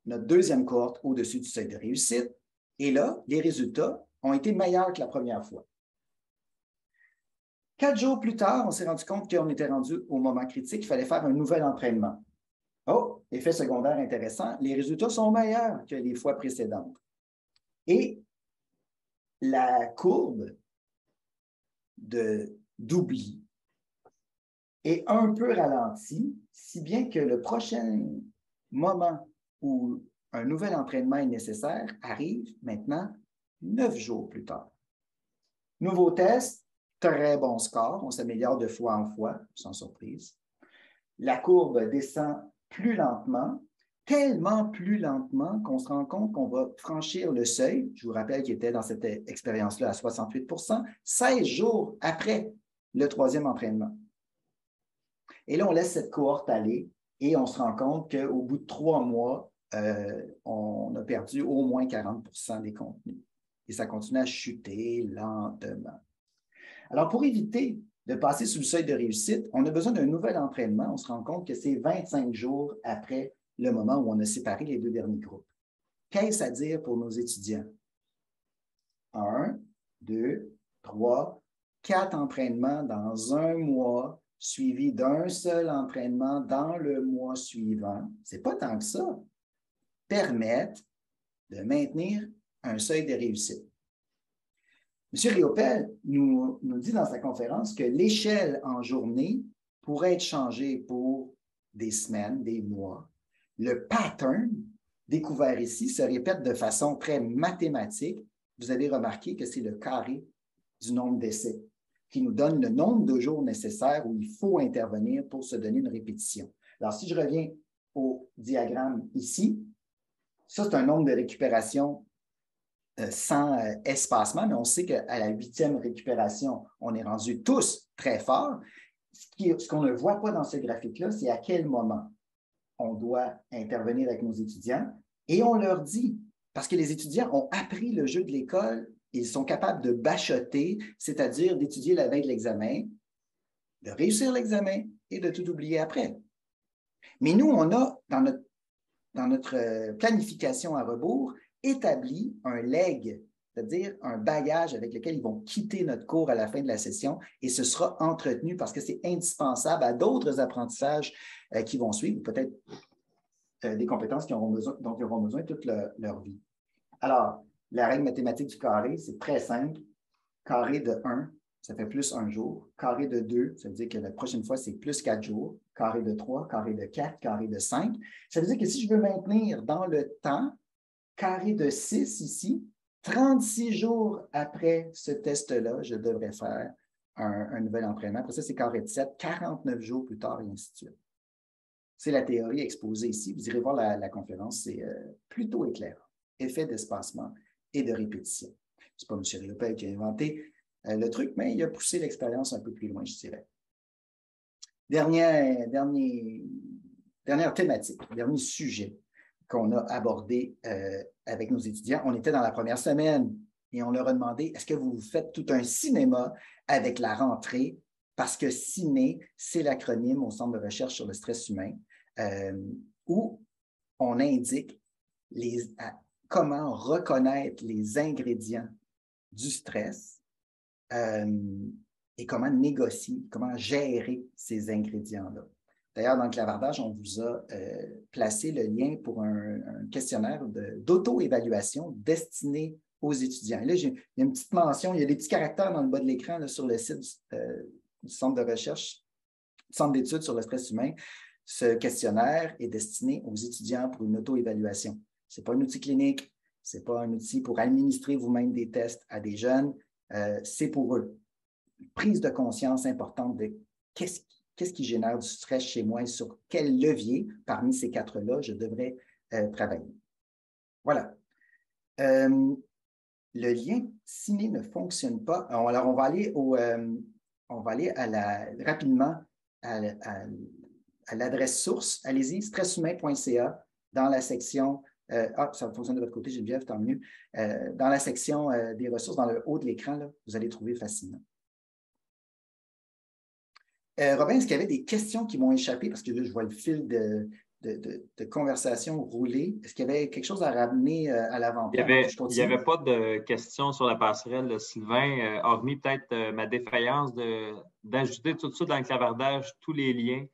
notre deuxième cohorte au-dessus du seuil de réussite. Et là, les résultats ont été meilleurs que la première fois. 4 jours plus tard, on s'est rendu compte qu'on était rendu au moment critique, il fallait faire un nouvel entraînement. Oh, effet secondaire intéressant, les résultats sont meilleurs que les fois précédentes. Et la courbe d'oubli est un peu ralentie, si bien que le prochain moment où un nouvel entraînement est nécessaire arrive maintenant 9 jours plus tard. Nouveau test, très bon score, on s'améliore de fois en fois, sans surprise. La courbe descend plus lentement, tellement plus lentement qu'on se rend compte qu'on va franchir le seuil, je vous rappelle qu'il était dans cette expérience-là à 68 16 jours après le troisième entraînement. Et là, on laisse cette cohorte aller et on se rend compte qu'au bout de 3 mois, on a perdu au moins 40 des contenus. Et ça continue à chuter lentement. Alors, pour éviter de passer sous le seuil de réussite, on a besoin d'un nouvel entraînement. On se rend compte que c'est 25 jours après le moment où on a séparé les 2 derniers groupes. Qu'est-ce à dire pour nos étudiants? 1, 2, 3, 4 entraînements dans un mois, suivi d'un seul entraînement dans le mois suivant. Ce n'est pas tant que ça. Permettent de maintenir un seuil de réussite. M. Riopel nous dit dans sa conférence que l'échelle en journée pourrait être changée pour des semaines, des mois. Le pattern découvert ici se répète de façon très mathématique. Vous avez remarqué que c'est le carré du nombre d'essais qui nous donne le nombre de jours nécessaires où il faut intervenir pour se donner une répétition. Alors, si je reviens au diagramme ici, ça, c'est un nombre de récupération sans espacement, mais on sait qu'à la 8e récupération, on est rendu tous très forts. Ce qu'on ne voit pas dans ce graphique-là, c'est à quel moment on doit intervenir avec nos étudiants et on leur dit, parce que les étudiants ont appris le jeu de l'école, ils sont capables de bachoter, c'est-à-dire d'étudier la veille de l'examen, de réussir l'examen et de tout oublier après. Mais nous, on a, dans notre planification à rebours, établi un leg, c'est-à-dire un bagage avec lequel ils vont quitter notre cours à la fin de la session et ce sera entretenu parce que c'est indispensable à d'autres apprentissages qui vont suivre, peut-être des compétences dont ils auront besoin toute leur vie. Alors, la règle mathématique du carré, c'est très simple. Carré de 1, ça fait plus 1 jour. Carré de 2, ça veut dire que la prochaine fois, c'est plus 4 jours. Carré de 3, carré de 4, carré de 5. Ça veut dire que si je veux maintenir dans le temps, carré de 6 ici, 36 jours après ce test-là, je devrais faire un nouvel entraînement. Après ça, c'est carré de 7, 49 jours plus tard, et ainsi de suite. C'est la théorie exposée ici. Vous irez voir la conférence, c'est plutôt éclairant. Effet d'espacement et de répétition. Ce n'est pas M. Riopel qui a inventé le truc, mais il a poussé l'expérience un peu plus loin, je dirais. Dernière thématique, dernier sujet qu'on a abordé avec nos étudiants. On était dans la première semaine et on leur a demandé, est-ce que vous faites tout un cinéma avec la rentrée? Parce que CINE, c'est l'acronyme au Centre de recherche sur le stress humain, où on indique comment reconnaître les ingrédients du stress et comment négocier, comment gérer ces ingrédients-là. D'ailleurs, dans le clavardage, on vous a placé le lien pour un questionnaire d'auto-évaluation destiné aux étudiants. Et là, il y a une petite mention, il y a des petits caractères dans le bas de l'écran là, sur le site du Centre de recherche, du Centre d'études sur le stress humain. Ce questionnaire est destiné aux étudiants pour une auto-évaluation. Ce n'est pas un outil clinique, ce n'est pas un outil pour administrer vous-même des tests à des jeunes, c'est pour eux. Une prise de conscience importante de qu'est-ce qui génère du stress chez moi et sur quel levier, parmi ces 4-là, je devrais travailler. Voilà. Le lien ciné ne fonctionne pas. Alors, on va aller rapidement à l'adresse source. Allez-y, stresshumain.ca dans la section. Ça fonctionne de votre côté, Geneviève, tant mieux. Dans la section des ressources, dans le haut de l'écran, là, vous allez trouver facilement. Robin, est-ce qu'il y avait des questions qui m'ont échappé? Parce que là, je vois le fil de conversation rouler. Est-ce qu'il y avait quelque chose à ramener à l'avant-plan? Il n'y avait pas de questions sur la passerelle de Sylvain, hormis peut-être ma défaillance d'ajouter tout de suite dans le clavardage tous les liens.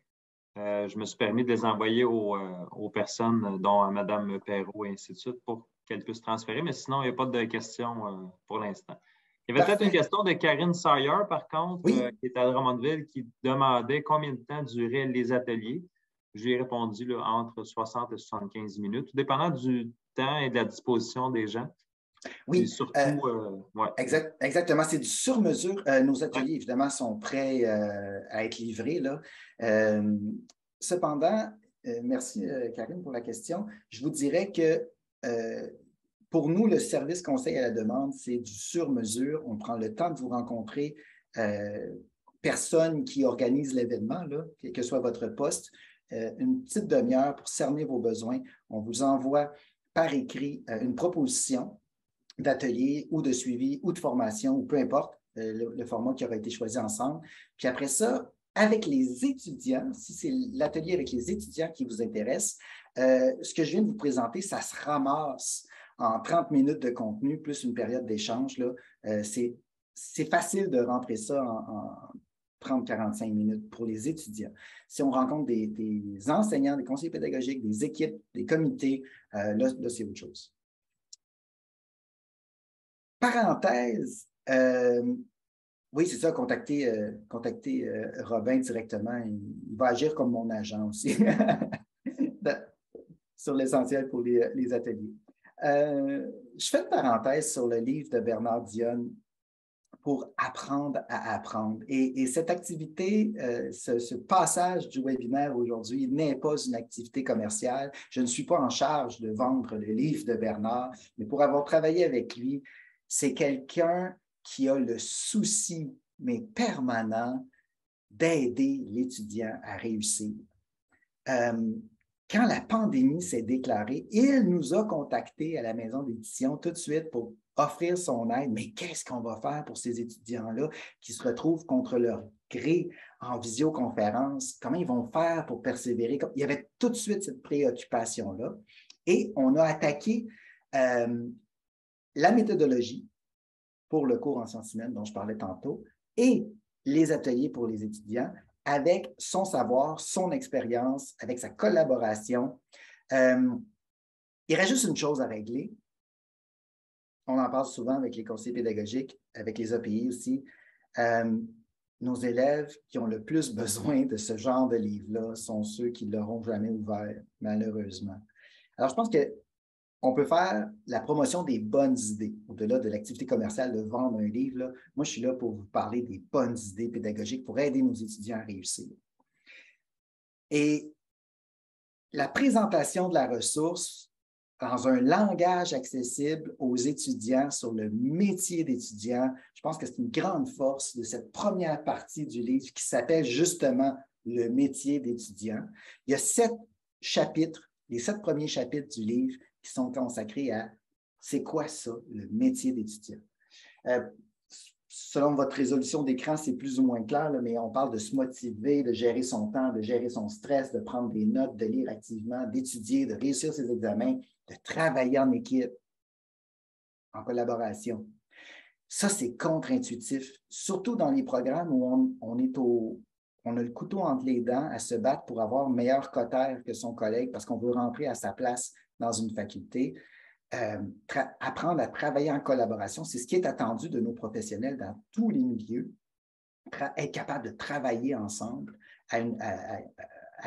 Je me suis permis de les envoyer aux personnes, dont Mme Perrault et ainsi de suite, pour qu'elles puissent transférer. Mais sinon, il n'y a pas de questions pour l'instant. Il y avait peut-être une question de Karine Sawyer, par contre, oui. Qui est à Drummondville, qui demandait combien de temps duraient les ateliers. Je lui ai répondu là, entre 60 et 75 minutes, tout dépendant du temps et de la disposition des gens. Oui, et surtout, ouais. Exactement. C'est du sur-mesure. Nos ateliers, évidemment, sont prêts à être livrés, là. Cependant, merci, Karine, pour la question. Je vous dirais que pour nous, le service conseil à la demande, c'est du sur-mesure. On prend le temps de vous rencontrer, personne qui organise l'événement, là, quel que soit votre poste, une petite demi-heure pour cerner vos besoins. On vous envoie par écrit une proposition d'atelier ou de suivi ou de formation, ou peu importe le format qui aura été choisi ensemble. Puis après ça, avec les étudiants, si c'est l'atelier avec les étudiants qui vous intéresse, ce que je viens de vous présenter, ça se ramasse en 30 minutes de contenu, plus une période d'échange. C'est facile de rentrer ça en 30-45 minutes pour les étudiants. Si on rencontre des enseignants, des conseillers pédagogiques, des équipes, des comités, là c'est autre chose. Parenthèse, oui, c'est ça, contacter Robin directement. Il va agir comme mon agent aussi sur l'essentiel pour les ateliers. Je fais une parenthèse sur le livre de Bernard Dionne pour apprendre à apprendre. Et cette activité, ce passage du webinaire aujourd'hui n'est pas une activité commerciale. Je ne suis pas en charge de vendre le livre de Bernard, mais pour avoir travaillé avec lui, c'est quelqu'un qui a le souci, mais permanent, d'aider l'étudiant à réussir. Quand la pandémie s'est déclarée, il nous a contactés à la maison d'édition tout de suite pour offrir son aide. Mais qu'est-ce qu'on va faire pour ces étudiants-là qui se retrouvent contre leur gré en visioconférence? Comment ils vont faire pour persévérer? Il y avait tout de suite cette préoccupation-là. Et on a attaqué la méthodologie pour le cours en sciences humaines dont je parlais tantôt et les ateliers pour les étudiants avec son savoir, son expérience, avec sa collaboration. Il reste juste une chose à régler. On en parle souvent avec les conseillers pédagogiques, avec les API aussi. Nos élèves qui ont le plus besoin de ce genre de livre-là sont ceux qui ne l'auront jamais ouvert, malheureusement. Alors, je pense qu'on peut faire la promotion des bonnes idées. Au-delà de l'activité commerciale de vendre un livre, là, moi, je suis là pour vous parler des bonnes idées pédagogiques pour aider nos étudiants à réussir. Et la présentation de la ressource dans un langage accessible aux étudiants sur le métier d'étudiant, je pense que c'est une grande force de cette première partie du livre qui s'appelle justement « Le métier d'étudiant ». Il y a 7 chapitres, les 7 premiers chapitres du livre qui sont consacrés à « C'est quoi ça, le métier d'étudiant » Selon votre résolution d'écran, c'est plus ou moins clair, là, mais on parle de se motiver, de gérer son temps, de gérer son stress, de prendre des notes, de lire activement, d'étudier, de réussir ses examens, de travailler en équipe, en collaboration. Ça, c'est contre-intuitif, surtout dans les programmes où on a le couteau entre les dents à se battre pour avoir meilleur quotaire que son collègue parce qu'on veut rentrer à sa place dans une faculté. Apprendre à travailler en collaboration, c'est ce qui est attendu de nos professionnels dans tous les milieux, être capable de travailler ensemble à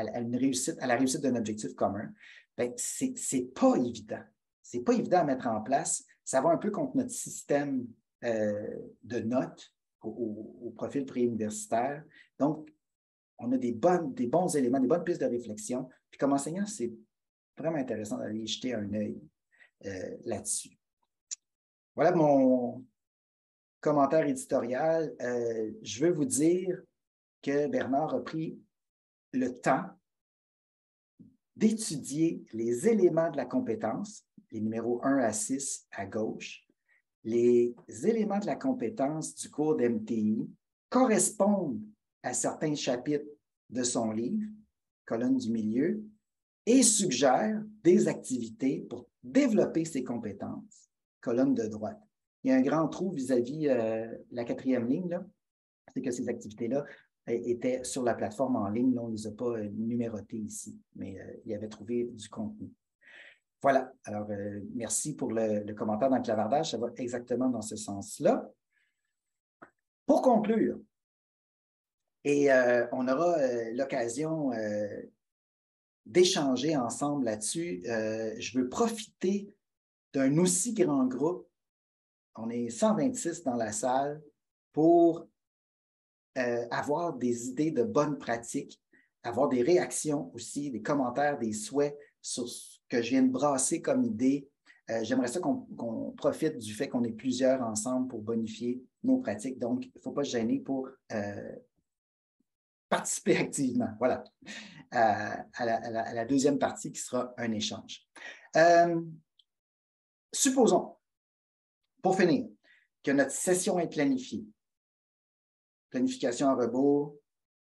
la réussite d'un objectif commun. Bien, c'est pas évident. C'est pas évident à mettre en place. Ça va un peu contre notre système de notes au profil préuniversitaire. Donc, on a des bons éléments, des bonnes pistes de réflexion. Puis comme enseignant, c'est vraiment intéressant d'aller jeter un œil là-dessus. Voilà mon commentaire éditorial. Je veux vous dire que Bernard a pris le temps d'étudier les éléments de la compétence, les numéros 1 à 6 à gauche. Les éléments de la compétence du cours d'MTI correspondent à certains chapitres de son livre, colonne du milieu, et suggère des activités pour développer ces compétences, colonne de droite. Il y a un grand trou vis-à-vis la 4e ligne, c'est que ces activités-là étaient sur la plateforme en ligne. Là, on ne les a pas numérotées ici, mais il y avait trouvé du contenu. Voilà. Alors, merci pour le commentaire dans le clavardage. Ça va exactement dans ce sens-là. Pour conclure, et on aura l'occasion d'échanger ensemble là-dessus, je veux profiter d'un aussi grand groupe. On est 126 dans la salle pour avoir des idées de bonnes pratiques, avoir des réactions aussi, des commentaires, des souhaits sur ce que je viens de brasser comme idée. J'aimerais ça qu'on profite du fait qu'on est plusieurs ensemble pour bonifier nos pratiques. Donc, il ne faut pas se gêner pour participer activement. Voilà, à la deuxième partie qui sera un échange. Supposons, pour finir, que notre session est planifiée. Planification à rebours,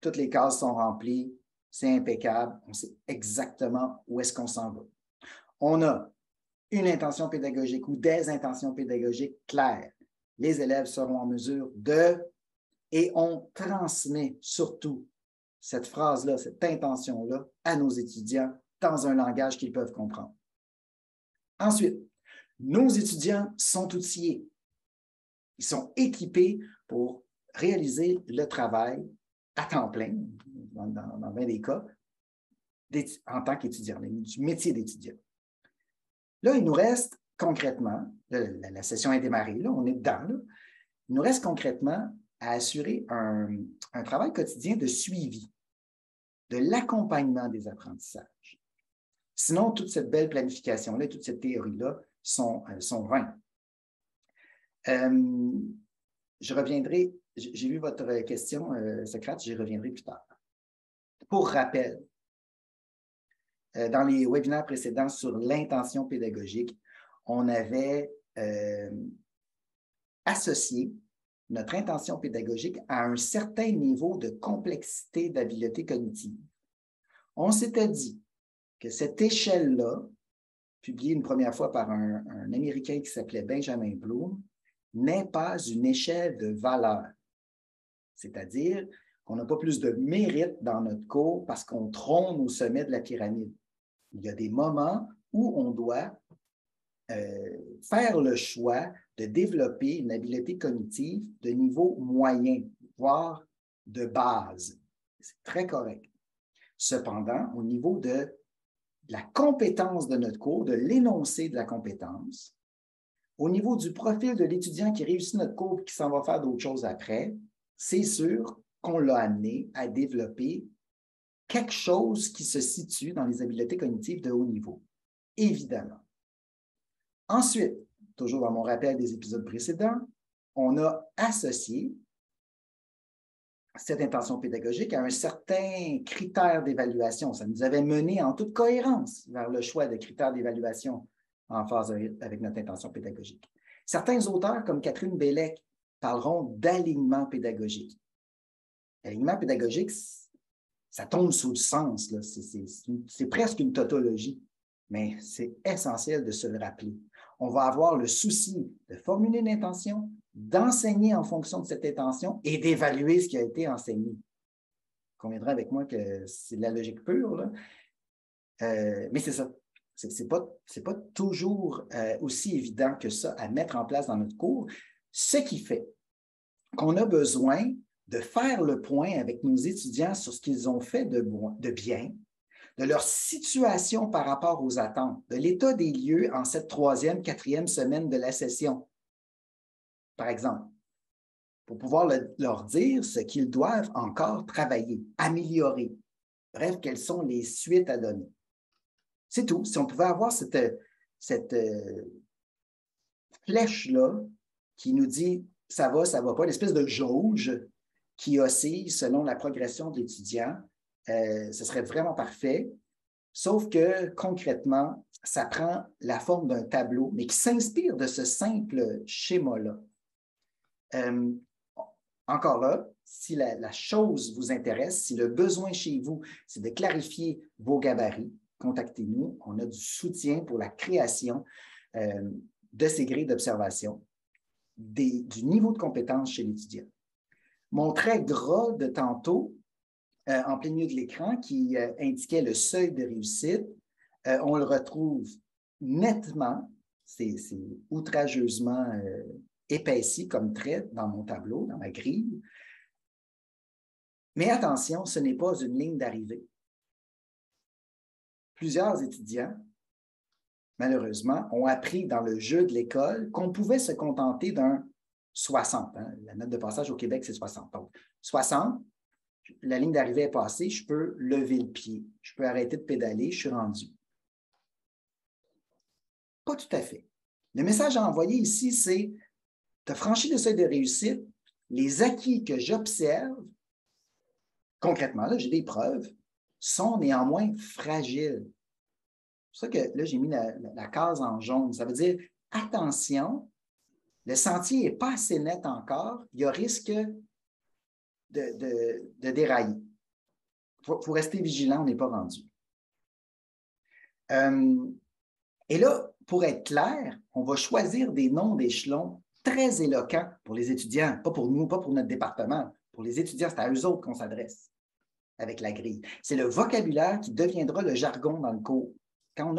toutes les cases sont remplies, c'est impeccable, on sait exactement où est-ce qu'on s'en va. On a une intention pédagogique ou des intentions pédagogiques claires. Les élèves seront en mesure de, et on transmet surtout cette phrase-là, cette intention-là à nos étudiants dans un langage qu'ils peuvent comprendre. Ensuite, nos étudiants sont outillés. Ils sont équipés pour réaliser le travail à temps plein, dans bien des cas, en tant qu'étudiant, du métier d'étudiant. Là, il nous reste concrètement, la session est démarrée, là, on est dedans, là, il nous reste concrètement à assurer un travail quotidien de suivi, de l'accompagnement des apprentissages. Sinon, toute cette belle planification-là, toute cette théorie-là sont vaines. Je reviendrai, j'ai vu votre question, Socrate, j'y reviendrai plus tard. Pour rappel, dans les webinaires précédents sur l'intention pédagogique, on avait associé notre intention pédagogique à un certain niveau de complexité d'habileté cognitive. On s'était dit que cette échelle-là, publiée une première fois par un Américain qui s'appelait Benjamin Bloom, n'est pas une échelle de valeur. C'est-à-dire qu'on n'a pas plus de mérite dans notre cours parce qu'on trône au sommet de la pyramide. Il y a des moments où on doit faire le choix de développer une habileté cognitive de niveau moyen, voire de base. C'est très correct. Cependant, au niveau de la compétence de notre cours, de l'énoncé de la compétence, au niveau du profil de l'étudiant qui réussit notre cours et qui s'en va faire d'autres choses après, c'est sûr qu'on l'a amené à développer quelque chose qui se situe dans les habiletés cognitives de haut niveau, évidemment. Ensuite, toujours dans mon rappel des épisodes précédents, on a associé cette intention pédagogique à un certain critère d'évaluation. Ça nous avait mené en toute cohérence vers le choix de critères d'évaluation en phase avec notre intention pédagogique. Certains auteurs, comme Catherine Bellec, parleront d'alignement pédagogique. L'alignement pédagogique, ça tombe sous le sens, là. C'est presque une tautologie, mais c'est essentiel de se le rappeler. On va avoir le souci de formuler une intention, d'enseigner en fonction de cette intention et d'évaluer ce qui a été enseigné. Vous conviendrez avec moi que c'est de la logique pure, là. Mais c'est ça. C'est pas toujours aussi évident que ça à mettre en place dans notre cours, ce qui fait qu'on a besoin de faire le point avec nos étudiants sur ce qu'ils ont fait de bien, de leur situation par rapport aux attentes, de l'état des lieux en cette 3e, 4e semaine de la session, par exemple, pour pouvoir leur dire ce qu'ils doivent encore travailler, améliorer. Bref, quelles sont les suites à donner. C'est tout. Si on pouvait avoir cette flèche-là qui nous dit ça va pas, une espèce de jauge qui oscille selon la progression de l'étudiant, ce serait vraiment parfait. Sauf que concrètement, ça prend la forme d'un tableau, mais qui s'inspire de ce simple schéma-là. Encore là, si la chose vous intéresse, si le besoin chez vous, c'est de clarifier vos gabarits, contactez-nous. On a du soutien pour la création de ces grilles d'observation, du niveau de compétence chez l'étudiant. Mon trait gras de tantôt, en plein milieu de l'écran, qui indiquait le seuil de réussite, on le retrouve nettement, c'est outrageusement épaissi comme trait dans mon tableau, dans ma grille. Mais attention, ce n'est pas une ligne d'arrivée. Plusieurs étudiants, malheureusement, ont appris dans le jeu de l'école qu'on pouvait se contenter d'un 60. Hein. La note de passage au Québec, c'est 60. Donc, 60, la ligne d'arrivée est passée, je peux lever le pied, je peux arrêter de pédaler, je suis rendu. Pas tout à fait. Le message à envoyer ici, c'est tu as franchi le seuil de réussite, les acquis que j'observe, concrètement, là, j'ai des preuves, sont néanmoins fragiles. C'est pour ça que là, j'ai mis la case en jaune. Ça veut dire, attention, le sentier n'est pas assez net encore, il y a risque de dérailler. Il faut rester vigilant, on n'est pas rendu. Et là, pour être clair, on va choisir des noms d'échelons très éloquents pour les étudiants, pas pour nous, pas pour notre département. Pour les étudiants, c'est à eux autres qu'on s'adresse avec la grille. C'est le vocabulaire qui deviendra le jargon dans le cours. Quand on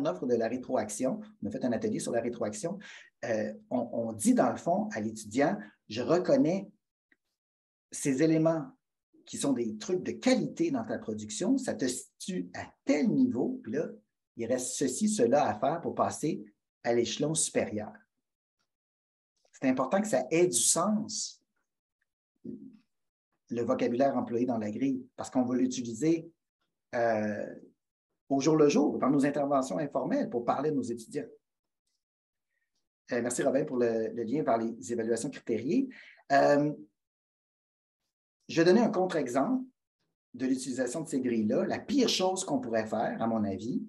offre de la rétroaction, on a fait un atelier sur la rétroaction, on dit dans le fond à l'étudiant, je reconnais ces éléments qui sont des trucs de qualité dans ta production, ça te situe à tel niveau, puis là, il reste ceci, cela à faire pour passer à l'échelon supérieur. C'est important que ça ait du sens, le vocabulaire employé dans la grille, parce qu'on va l'utiliser au jour le jour, dans nos interventions informelles pour parler de nos étudiants. Merci Robin pour le lien vers les évaluations critériées. Je vais donner un contre-exemple de l'utilisation de ces grilles-là. La pire chose qu'on pourrait faire, à mon avis,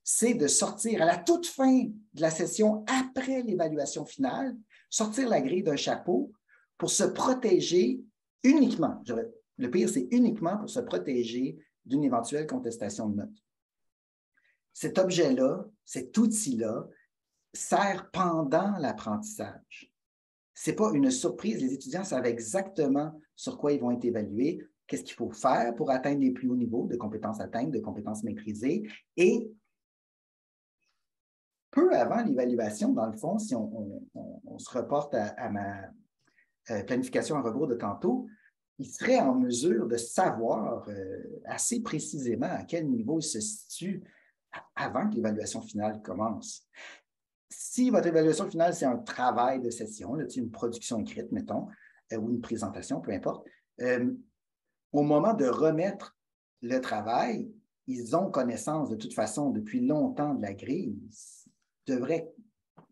c'est de sortir à la toute fin de la session, après l'évaluation finale, sortir la grille d'un chapeau pour se protéger uniquement. Le pire, c'est uniquement pour se protéger d'une éventuelle contestation de notes. Cet objet-là, cet outil-là, sert pendant l'apprentissage. Ce n'est pas une surprise. Les étudiants savent exactement sur quoi ils vont être évalués, qu'est-ce qu'il faut faire pour atteindre les plus hauts niveaux de compétences atteintes, de compétences maîtrisées. Et peu avant l'évaluation, dans le fond, si on se reporte à ma planification à rebours de tantôt, ils seraient en mesure de savoir assez précisément à quel niveau ils se situent avant que l'évaluation finale commence. Si votre évaluation finale, c'est un travail de session, là, une production écrite, mettons, ou une présentation, peu importe, au moment de remettre le travail, ils ont connaissance de toute façon depuis longtemps de la grille, ils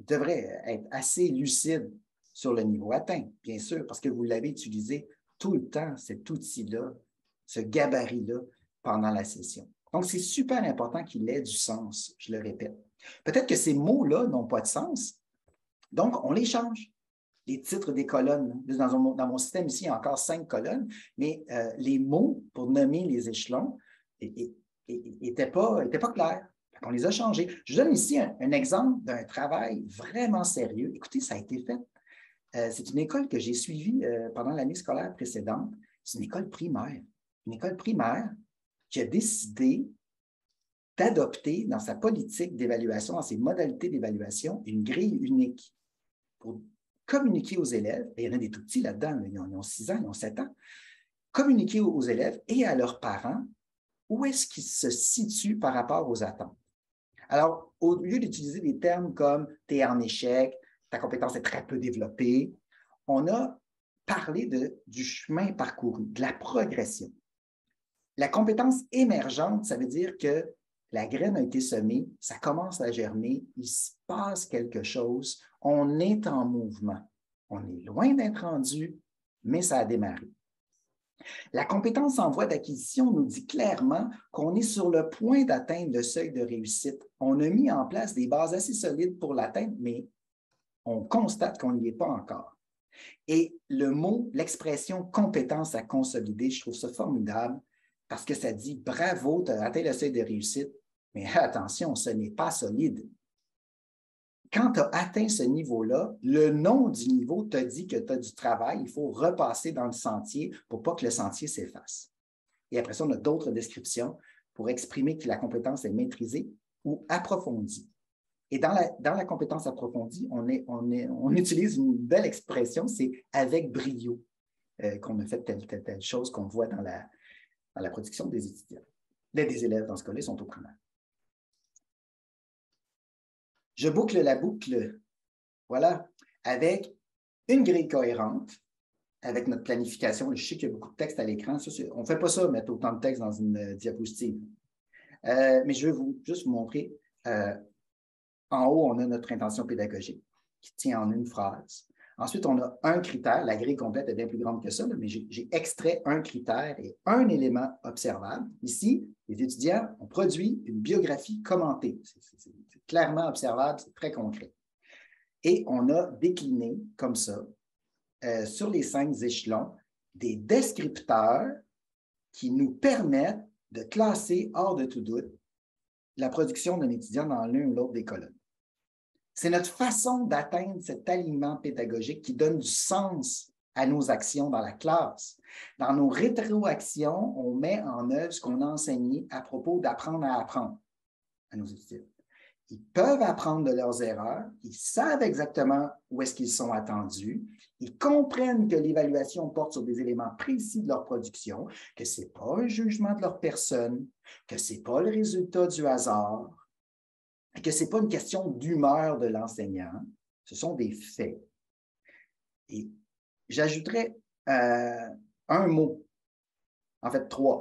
devraient être assez lucides sur le niveau atteint, bien sûr, parce que vous l'avez utilisé tout le temps, cet outil-là, ce gabarit-là, pendant la session. Donc, c'est super important qu'il ait du sens, je le répète. Peut-être que ces mots-là n'ont pas de sens, donc on les change. Les titres des colonnes, dans mon système ici, il y a encore 5 colonnes, mais les mots pour nommer les échelons n'étaient pas clairs. On les a changés. Je vous donne ici un exemple d'un travail vraiment sérieux. Écoutez, ça a été fait. C'est une école que j'ai suivie pendant l'année scolaire précédente. C'est une école primaire. Une école primaire qui a décidé d'adopter dans sa politique d'évaluation, dans ses modalités d'évaluation, une grille unique pour communiquer aux élèves, et il y en a des tout petits là-dedans, ils ont 6 ans, ils ont 7 ans, communiquer aux élèves et à leurs parents où est-ce qu'ils se situent par rapport aux attentes. Alors, au lieu d'utiliser des termes comme « t'es en échec »,« ta compétence est très peu développée », on a parlé du chemin parcouru, de la progression. La compétence émergente, ça veut dire que La graine a été semée, ça commence à germer, il se passe quelque chose, on est en mouvement. On est loin d'être rendu, mais ça a démarré. La compétence en voie d'acquisition nous dit clairement qu'on est sur le point d'atteindre le seuil de réussite. On a mis en place des bases assez solides pour l'atteindre, mais on constate qu'on n'y est pas encore. Et le mot, l'expression compétence à consolider, je trouve ça formidable parce que ça dit bravo, tu as atteint le seuil de réussite, mais attention, ce n'est pas solide. Quand tu as atteint ce niveau-là, le nom du niveau te dit que tu as du travail, il faut repasser dans le sentier pour pas que le sentier s'efface. Et après ça, on a d'autres descriptions pour exprimer que la compétence est maîtrisée ou approfondie. Et dans la compétence approfondie, on utilise une belle expression, c'est avec brio qu'on a fait telle chose qu'on voit dans la production des étudiants. Des élèves, dans ce cas-là, sont au primaire. Je boucle la boucle, voilà, avec une grille cohérente, avec notre planification. Je sais qu'il y a beaucoup de texte à l'écran. On ne fait pas ça, mettre autant de texte dans une diapositive. Mais je vais juste vous montrer. En haut, on a notre intention pédagogique qui tient en une phrase. Ensuite, on a un critère. La grille complète est bien plus grande que ça, mais j'ai extrait un critère et un élément observable. Ici, les étudiants ont produit une biographie commentée. C'est clairement observable, c'est très concret. Et on a décliné comme ça, sur les 5 échelons, des descripteurs qui nous permettent de classer hors de tout doute la production d'un étudiant dans l'une ou l'autre des colonnes. C'est notre façon d'atteindre cet alignement pédagogique qui donne du sens à nos actions dans la classe. Dans nos rétroactions, on met en œuvre ce qu'on a enseigné à propos d'apprendre à apprendre à nos étudiants. Ils peuvent apprendre de leurs erreurs, ils savent exactement où est-ce qu'ils sont attendus, ils comprennent que l'évaluation porte sur des éléments précis de leur production, que ce n'est pas un jugement de leur personne, que ce n'est pas le résultat du hasard, et que ce n'est pas une question d'humeur de l'enseignant, ce sont des faits. Et j'ajouterais un mot, en fait 3,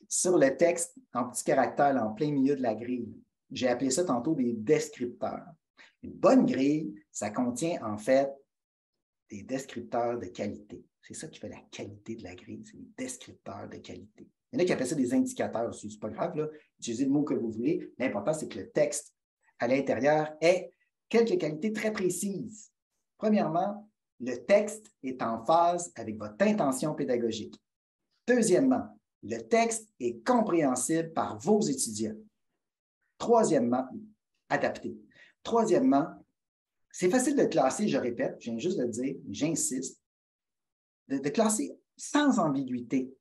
sur le texte en petits caractères en plein milieu de la grille. J'ai appelé ça tantôt des descripteurs. Une bonne grille, ça contient en fait des descripteurs de qualité. C'est ça qui fait la qualité de la grille, c'est les descripteurs de qualité. Il y en a qui appellent ça des indicateurs aussi. C'est pas grave, là. Utilisez le mot que vous voulez. L'important, c'est que le texte à l'intérieur ait quelques qualités très précises. Premièrement, le texte est en phase avec votre intention pédagogique. Deuxièmement, le texte est compréhensible par vos étudiants. Troisièmement, adapté. Troisièmement, c'est facile de classer, je répète, je viens juste de le dire, j'insiste, de classer sans ambiguïté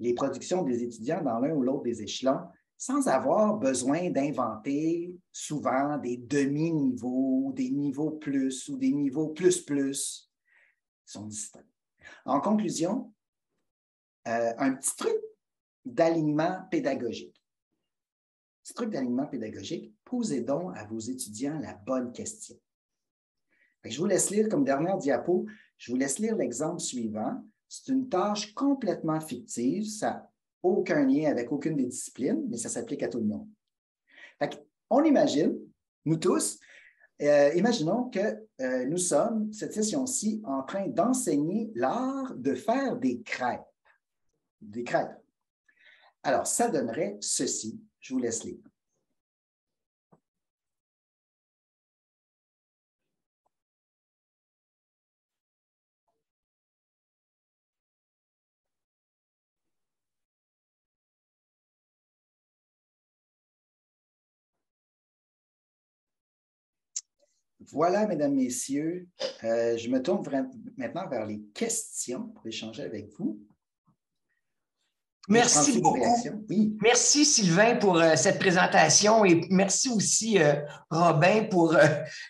les productions des étudiants dans l'un ou l'autre des échelons, sans avoir besoin d'inventer souvent des demi-niveaux, des niveaux plus ou des niveaux plus. Ils sont distincts. En conclusion, un petit truc d'alignement pédagogique. Petit truc d'alignement pédagogique, posez donc à vos étudiants la bonne question. Je vous laisse lire comme dernière diapo, je vous laisse lire l'exemple suivant. C'est une tâche complètement fictive, ça n'a aucun lien avec aucune des disciplines, mais ça s'applique à tout le monde. On imagine, nous tous, imaginons que nous sommes, cette session-ci, en train d'enseigner l'art de faire des crêpes. Des crêpes. Alors, ça donnerait ceci. Je vous laisse lire. Voilà, mesdames, messieurs, je me tourne maintenant vers les questions pour échanger avec vous. Merci beaucoup. Oui. Merci Sylvain pour cette présentation et merci aussi Robin pour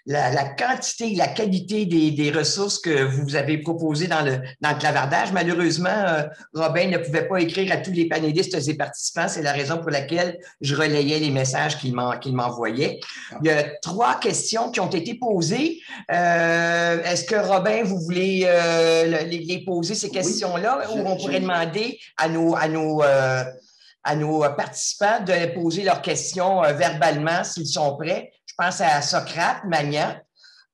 la quantité et la qualité des ressources que vous avez proposées dans le clavardage. Malheureusement, Robin ne pouvait pas écrire à tous les panélistes et participants. C'est la raison pour laquelle je relayais les messages qu'il m'envoyait. Il y a 3 questions qui ont été posées. Est-ce que Robin, vous voulez les poser, ces questions-là, Oui, ou on pourrait demander à nos à nos participants de poser leurs questions verbalement s'ils sont prêts. Je pense à Socrate, Magnan.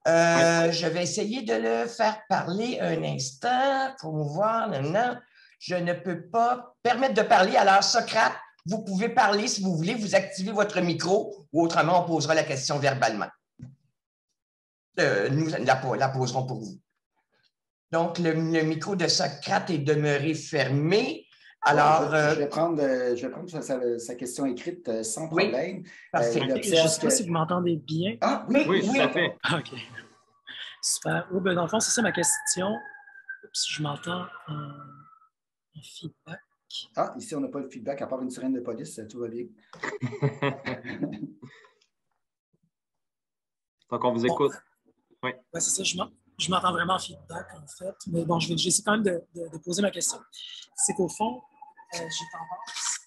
Je vais essayer de le faire parler un instant pour voir. Non, je ne peux pas permettre de parler. Alors, Socrate, vous pouvez parler si vous voulez. Vous activez votre micro ou autrement, on posera la question verbalement. Nous la poserons pour vous. Donc, le micro de Socrate est demeuré fermé. Alors, je vais prendre sa question écrite sans problème. Oui, parfait. Je ne sais pas si vous m'entendez bien. Ah, oui, oui, tout à fait. OK. Super. Oui, ben, dans le fond, c'est ça ma question. Si je m'entends en feedback. Ah, ici, on n'a pas de feedback, à part une sirène de police, tout va bien. Donc, on vous écoute. Oui, c'est ça. Je m'entends vraiment en feedback, en fait. Mais bon, j'essaie quand même de poser ma question. C'est qu'au fond, j'ai tendance...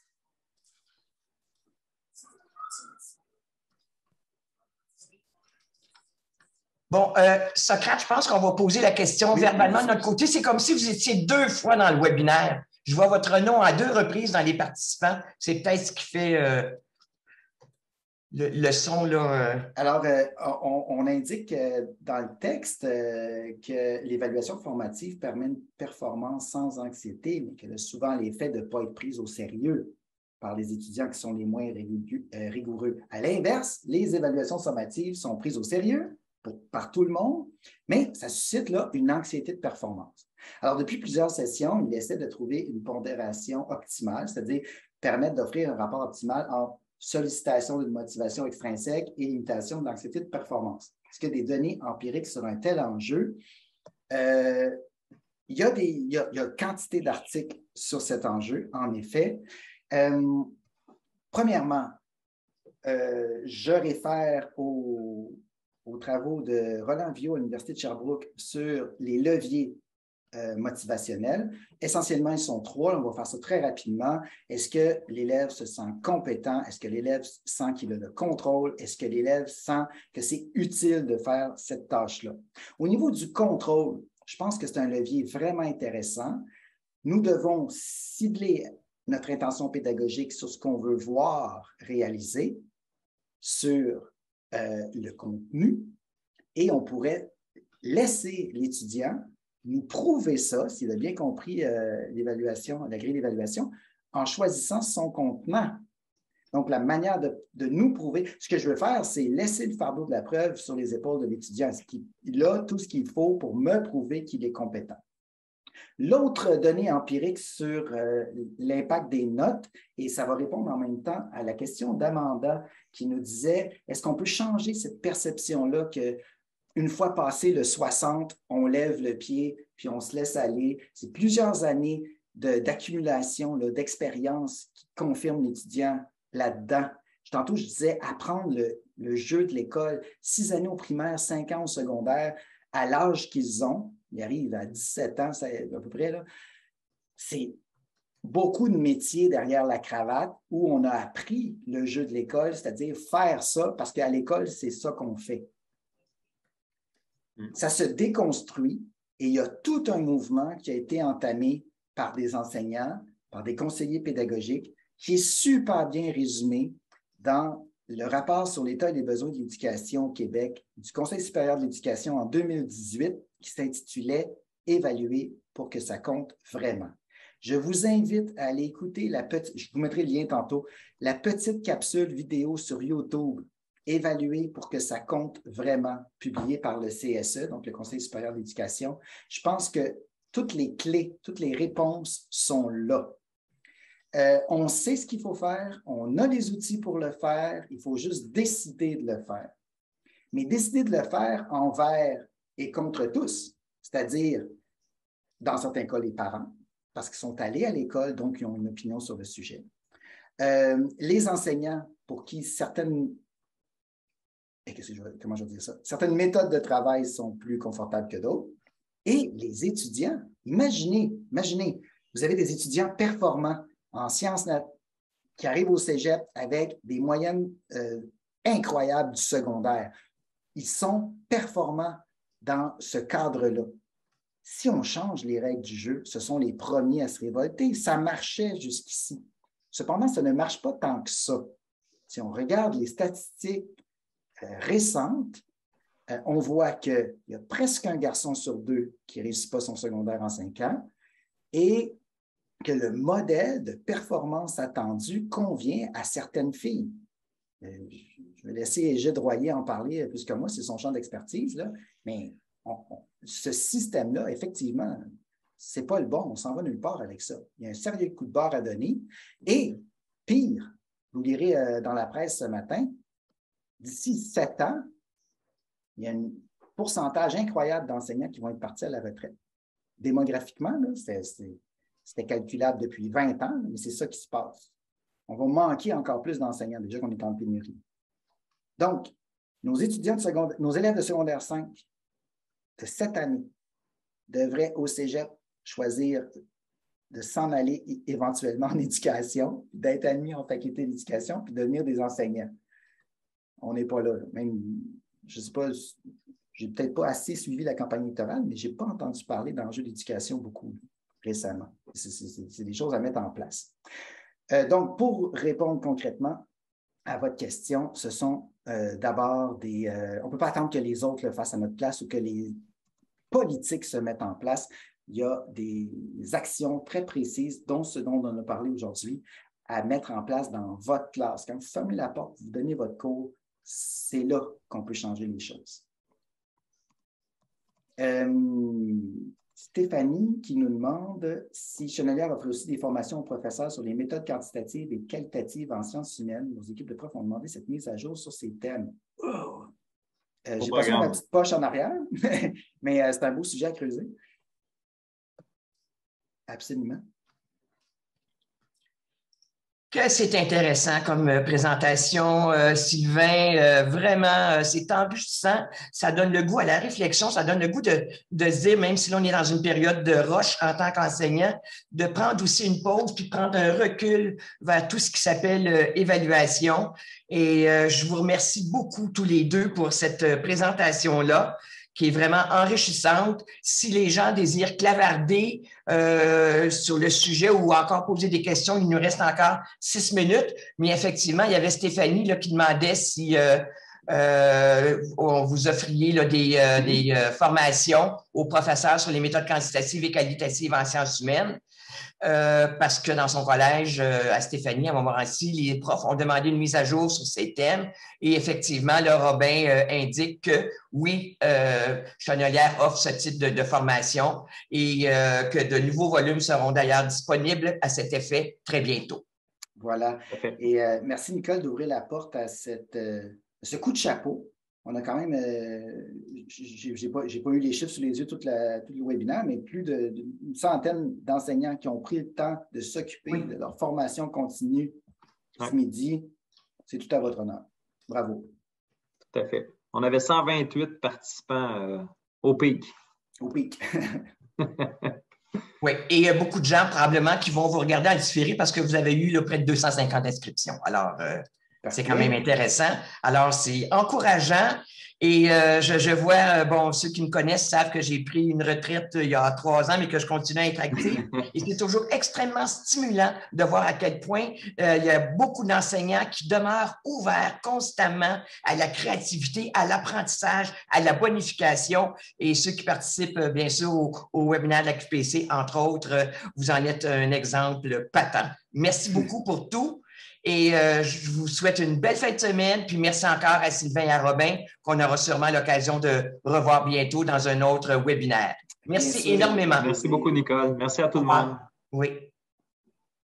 Bon, Socrate, je pense qu'on va poser la question verbalement de notre côté. C'est comme si vous étiez 2 fois dans le webinaire. Je vois votre nom à 2 reprises dans les participants. C'est peut-être ce qui fait le son, là. Alors, on indique dans le texte que l'évaluation formative permet une performance sans anxiété, mais qu'elle a souvent l'effet de ne pas être prise au sérieux par les étudiants qui sont les moins rigoureux. À l'inverse, les évaluations sommatives sont prises au sérieux par tout le monde, mais ça suscite là une anxiété de performance. Alors, depuis plusieurs sessions, il essaie de trouver une pondération optimale, c'est-à-dire permettre d'offrir un rapport optimal entre sollicitation d'une motivation extrinsèque et limitation de l'anxiété de performance. Est-ce qu'il y a des données empiriques sur un tel enjeu? Il y a quantité d'articles sur cet enjeu, en effet. Premièrement, je réfère aux travaux de Roland Viau à l'Université de Sherbrooke sur les leviers motivationnels. Essentiellement, ils sont 3. On va faire ça très rapidement. Est-ce que l'élève se sent compétent? Est-ce que l'élève sent qu'il a le contrôle? Est-ce que l'élève sent que c'est utile de faire cette tâche-là? Au niveau du contrôle, je pense que c'est un levier vraiment intéressant. Nous devons cibler notre intention pédagogique sur ce qu'on veut voir réaliser, sur le contenu, et on pourrait laisser l'étudiant nous prouver ça, s'il a bien compris l'évaluation, la grille d'évaluation, en choisissant son contenant. Donc, la manière de nous prouver, ce que je veux faire, c'est laisser le fardeau de la preuve sur les épaules de l'étudiant. Il a tout ce qu'il faut pour me prouver qu'il est compétent. L'autre donnée empirique sur l'impact des notes, et ça va répondre en même temps à la question d'Amanda qui nous disait, est-ce qu'on peut changer cette perception-là que une fois passé le 60, on lève le pied, puis on se laisse aller. C'est plusieurs années d'accumulation, d'expérience qui confirment l'étudiant là-dedans. Tantôt, je disais apprendre le jeu de l'école, 6 années au primaire, 5 ans au secondaire, à l'âge qu'ils ont, ils arrivent à 17 ans à peu près, là. C'est beaucoup de métiers derrière la cravate où on a appris le jeu de l'école, c'est-à-dire faire ça, parce qu'à l'école, c'est ça qu'on fait. Ça se déconstruit et il y a tout un mouvement qui a été entamé par des enseignants, par des conseillers pédagogiques, qui est super bien résumé dans le rapport sur l'état et les besoins de l'éducation au Québec du Conseil supérieur de l'éducation en 2018 qui s'intitulait « Évaluer pour que ça compte vraiment ». Je vous invite à aller écouter je vous mettrai le lien tantôt, la petite capsule vidéo sur YouTube Évaluer pour que ça compte vraiment, publié par le CSE, donc le Conseil supérieur de l'éducation. Je pense que toutes les clés, toutes les réponses sont là. On sait ce qu'il faut faire, on a les outils pour le faire, il faut juste décider de le faire. Mais décider de le faire envers et contre tous, c'est-à-dire, dans certains cas, les parents, parce qu'ils sont allés à l'école, donc ils ont une opinion sur le sujet. Les enseignants, pour qui certaines méthodes de travail sont plus confortables que d'autres. Et les étudiants, imaginez, vous avez des étudiants performants en sciences nat qui arrivent au cégep avec des moyennes incroyables du secondaire. Ils sont performants dans ce cadre-là. Si on change les règles du jeu, ce sont les premiers à se révolter. Ça marchait jusqu'ici. Cependant, ça ne marche pas tant que ça. Si on regarde les statistiques récentes, on voit qu'il y a presque un garçon sur 2 qui ne réussit pas son secondaire en 5 ans et que le modèle de performance attendu convient à certaines filles. Je vais laisser Égide Royer en parler plus que moi, c'est son champ d'expertise, là, mais ce système-là, effectivement, ce n'est pas le bon, on s'en va nulle part avec ça. Il y a un sérieux coup de barre à donner. Et pire, vous lirez dans la presse ce matin, d'ici 7 ans, il y a un pourcentage incroyable d'enseignants qui vont être partis à la retraite. Démographiquement, c'était calculable depuis 20 ans, mais c'est ça qui se passe. On va manquer encore plus d'enseignants, déjà qu'on est en pénurie. Donc, nos élèves de secondaire 5 de cette année devraient au cégep choisir de s'en aller éventuellement en éducation, d'être admis en faculté d'éducation, puis devenir des enseignants. On n'est pas là. Même, je ne sais pas, j'ai peut-être pas assez suivi la campagne électorale, mais je n'ai pas entendu parler d'enjeux d'éducation beaucoup récemment. C'est des choses à mettre en place. Donc, pour répondre concrètement à votre question, ce sont d'abord des... on ne peut pas attendre que les autres le fassent à notre place ou que les politiques se mettent en place. Il y a des actions très précises, dont ce dont on a parlé aujourd'hui, à mettre en place dans votre classe. Quand vous fermez la porte, vous donnez votre cours, c'est là qu'on peut changer les choses. Stéphanie qui nous demande si Chenelière offre aussi des formations aux professeurs sur les méthodes quantitatives et qualitatives en sciences humaines. Nos équipes de profs ont demandé cette mise à jour sur ces thèmes. J'ai pas sur ma petite poche en arrière, mais c'est un beau sujet à creuser. Absolument. Que c'est intéressant comme présentation, Sylvain. Vraiment, c'est enrichissant. Ça donne le goût à la réflexion, ça donne le goût de se dire, même si l'on est dans une période de rush en tant qu'enseignant, de prendre aussi une pause puis prendre un recul vers tout ce qui s'appelle évaluation. Et je vous remercie beaucoup tous les deux pour cette présentation-là, qui est vraiment enrichissante. Si les gens désirent clavarder sur le sujet ou encore poser des questions, il nous reste encore 6 minutes. Mais effectivement, il y avait Stéphanie là, qui demandait si on vous offriez là, des formations aux professeurs sur les méthodes quantitatives et qualitatives en sciences humaines. Parce que dans son collège, à Stéphanie, à Montmorency, les profs ont demandé une mise à jour sur ces thèmes. Et effectivement, le Robin indique que oui, Chenelière offre ce type de formation et que de nouveaux volumes seront d'ailleurs disponibles à cet effet très bientôt. Voilà. Et merci, Nicole, d'ouvrir la porte à ce coup de chapeau. On a quand même, je n'ai pas eu les chiffres sous les yeux tout le webinaire, mais plus d'une centaine d'enseignants qui ont pris le temps de s'occuper de leur formation continue ce midi. C'est tout à votre honneur. Bravo. Tout à fait. On avait 128 participants au pic. Au pic. Oui, et il y a beaucoup de gens probablement qui vont vous regarder en différé parce que vous avez eu là, près de 250 inscriptions. Alors, c'est quand même intéressant. Alors, c'est encourageant. Et je vois, bon, ceux qui me connaissent savent que j'ai pris une retraite il y a 3 ans, mais que je continue à être active. Et c'est toujours extrêmement stimulant de voir à quel point il y a beaucoup d'enseignants qui demeurent ouverts constamment à la créativité, à l'apprentissage, à la bonification. Et ceux qui participent, bien sûr, au webinaire de la QPC, entre autres, vous en êtes un exemple patent. Merci beaucoup pour tout. Et je vous souhaite une belle fin de semaine. Puis merci encore à Sylvain et à Robin, qu'on aura sûrement l'occasion de revoir bientôt dans un autre webinaire. Merci énormément. Merci beaucoup, Nicole. Merci à tout le monde. Oui.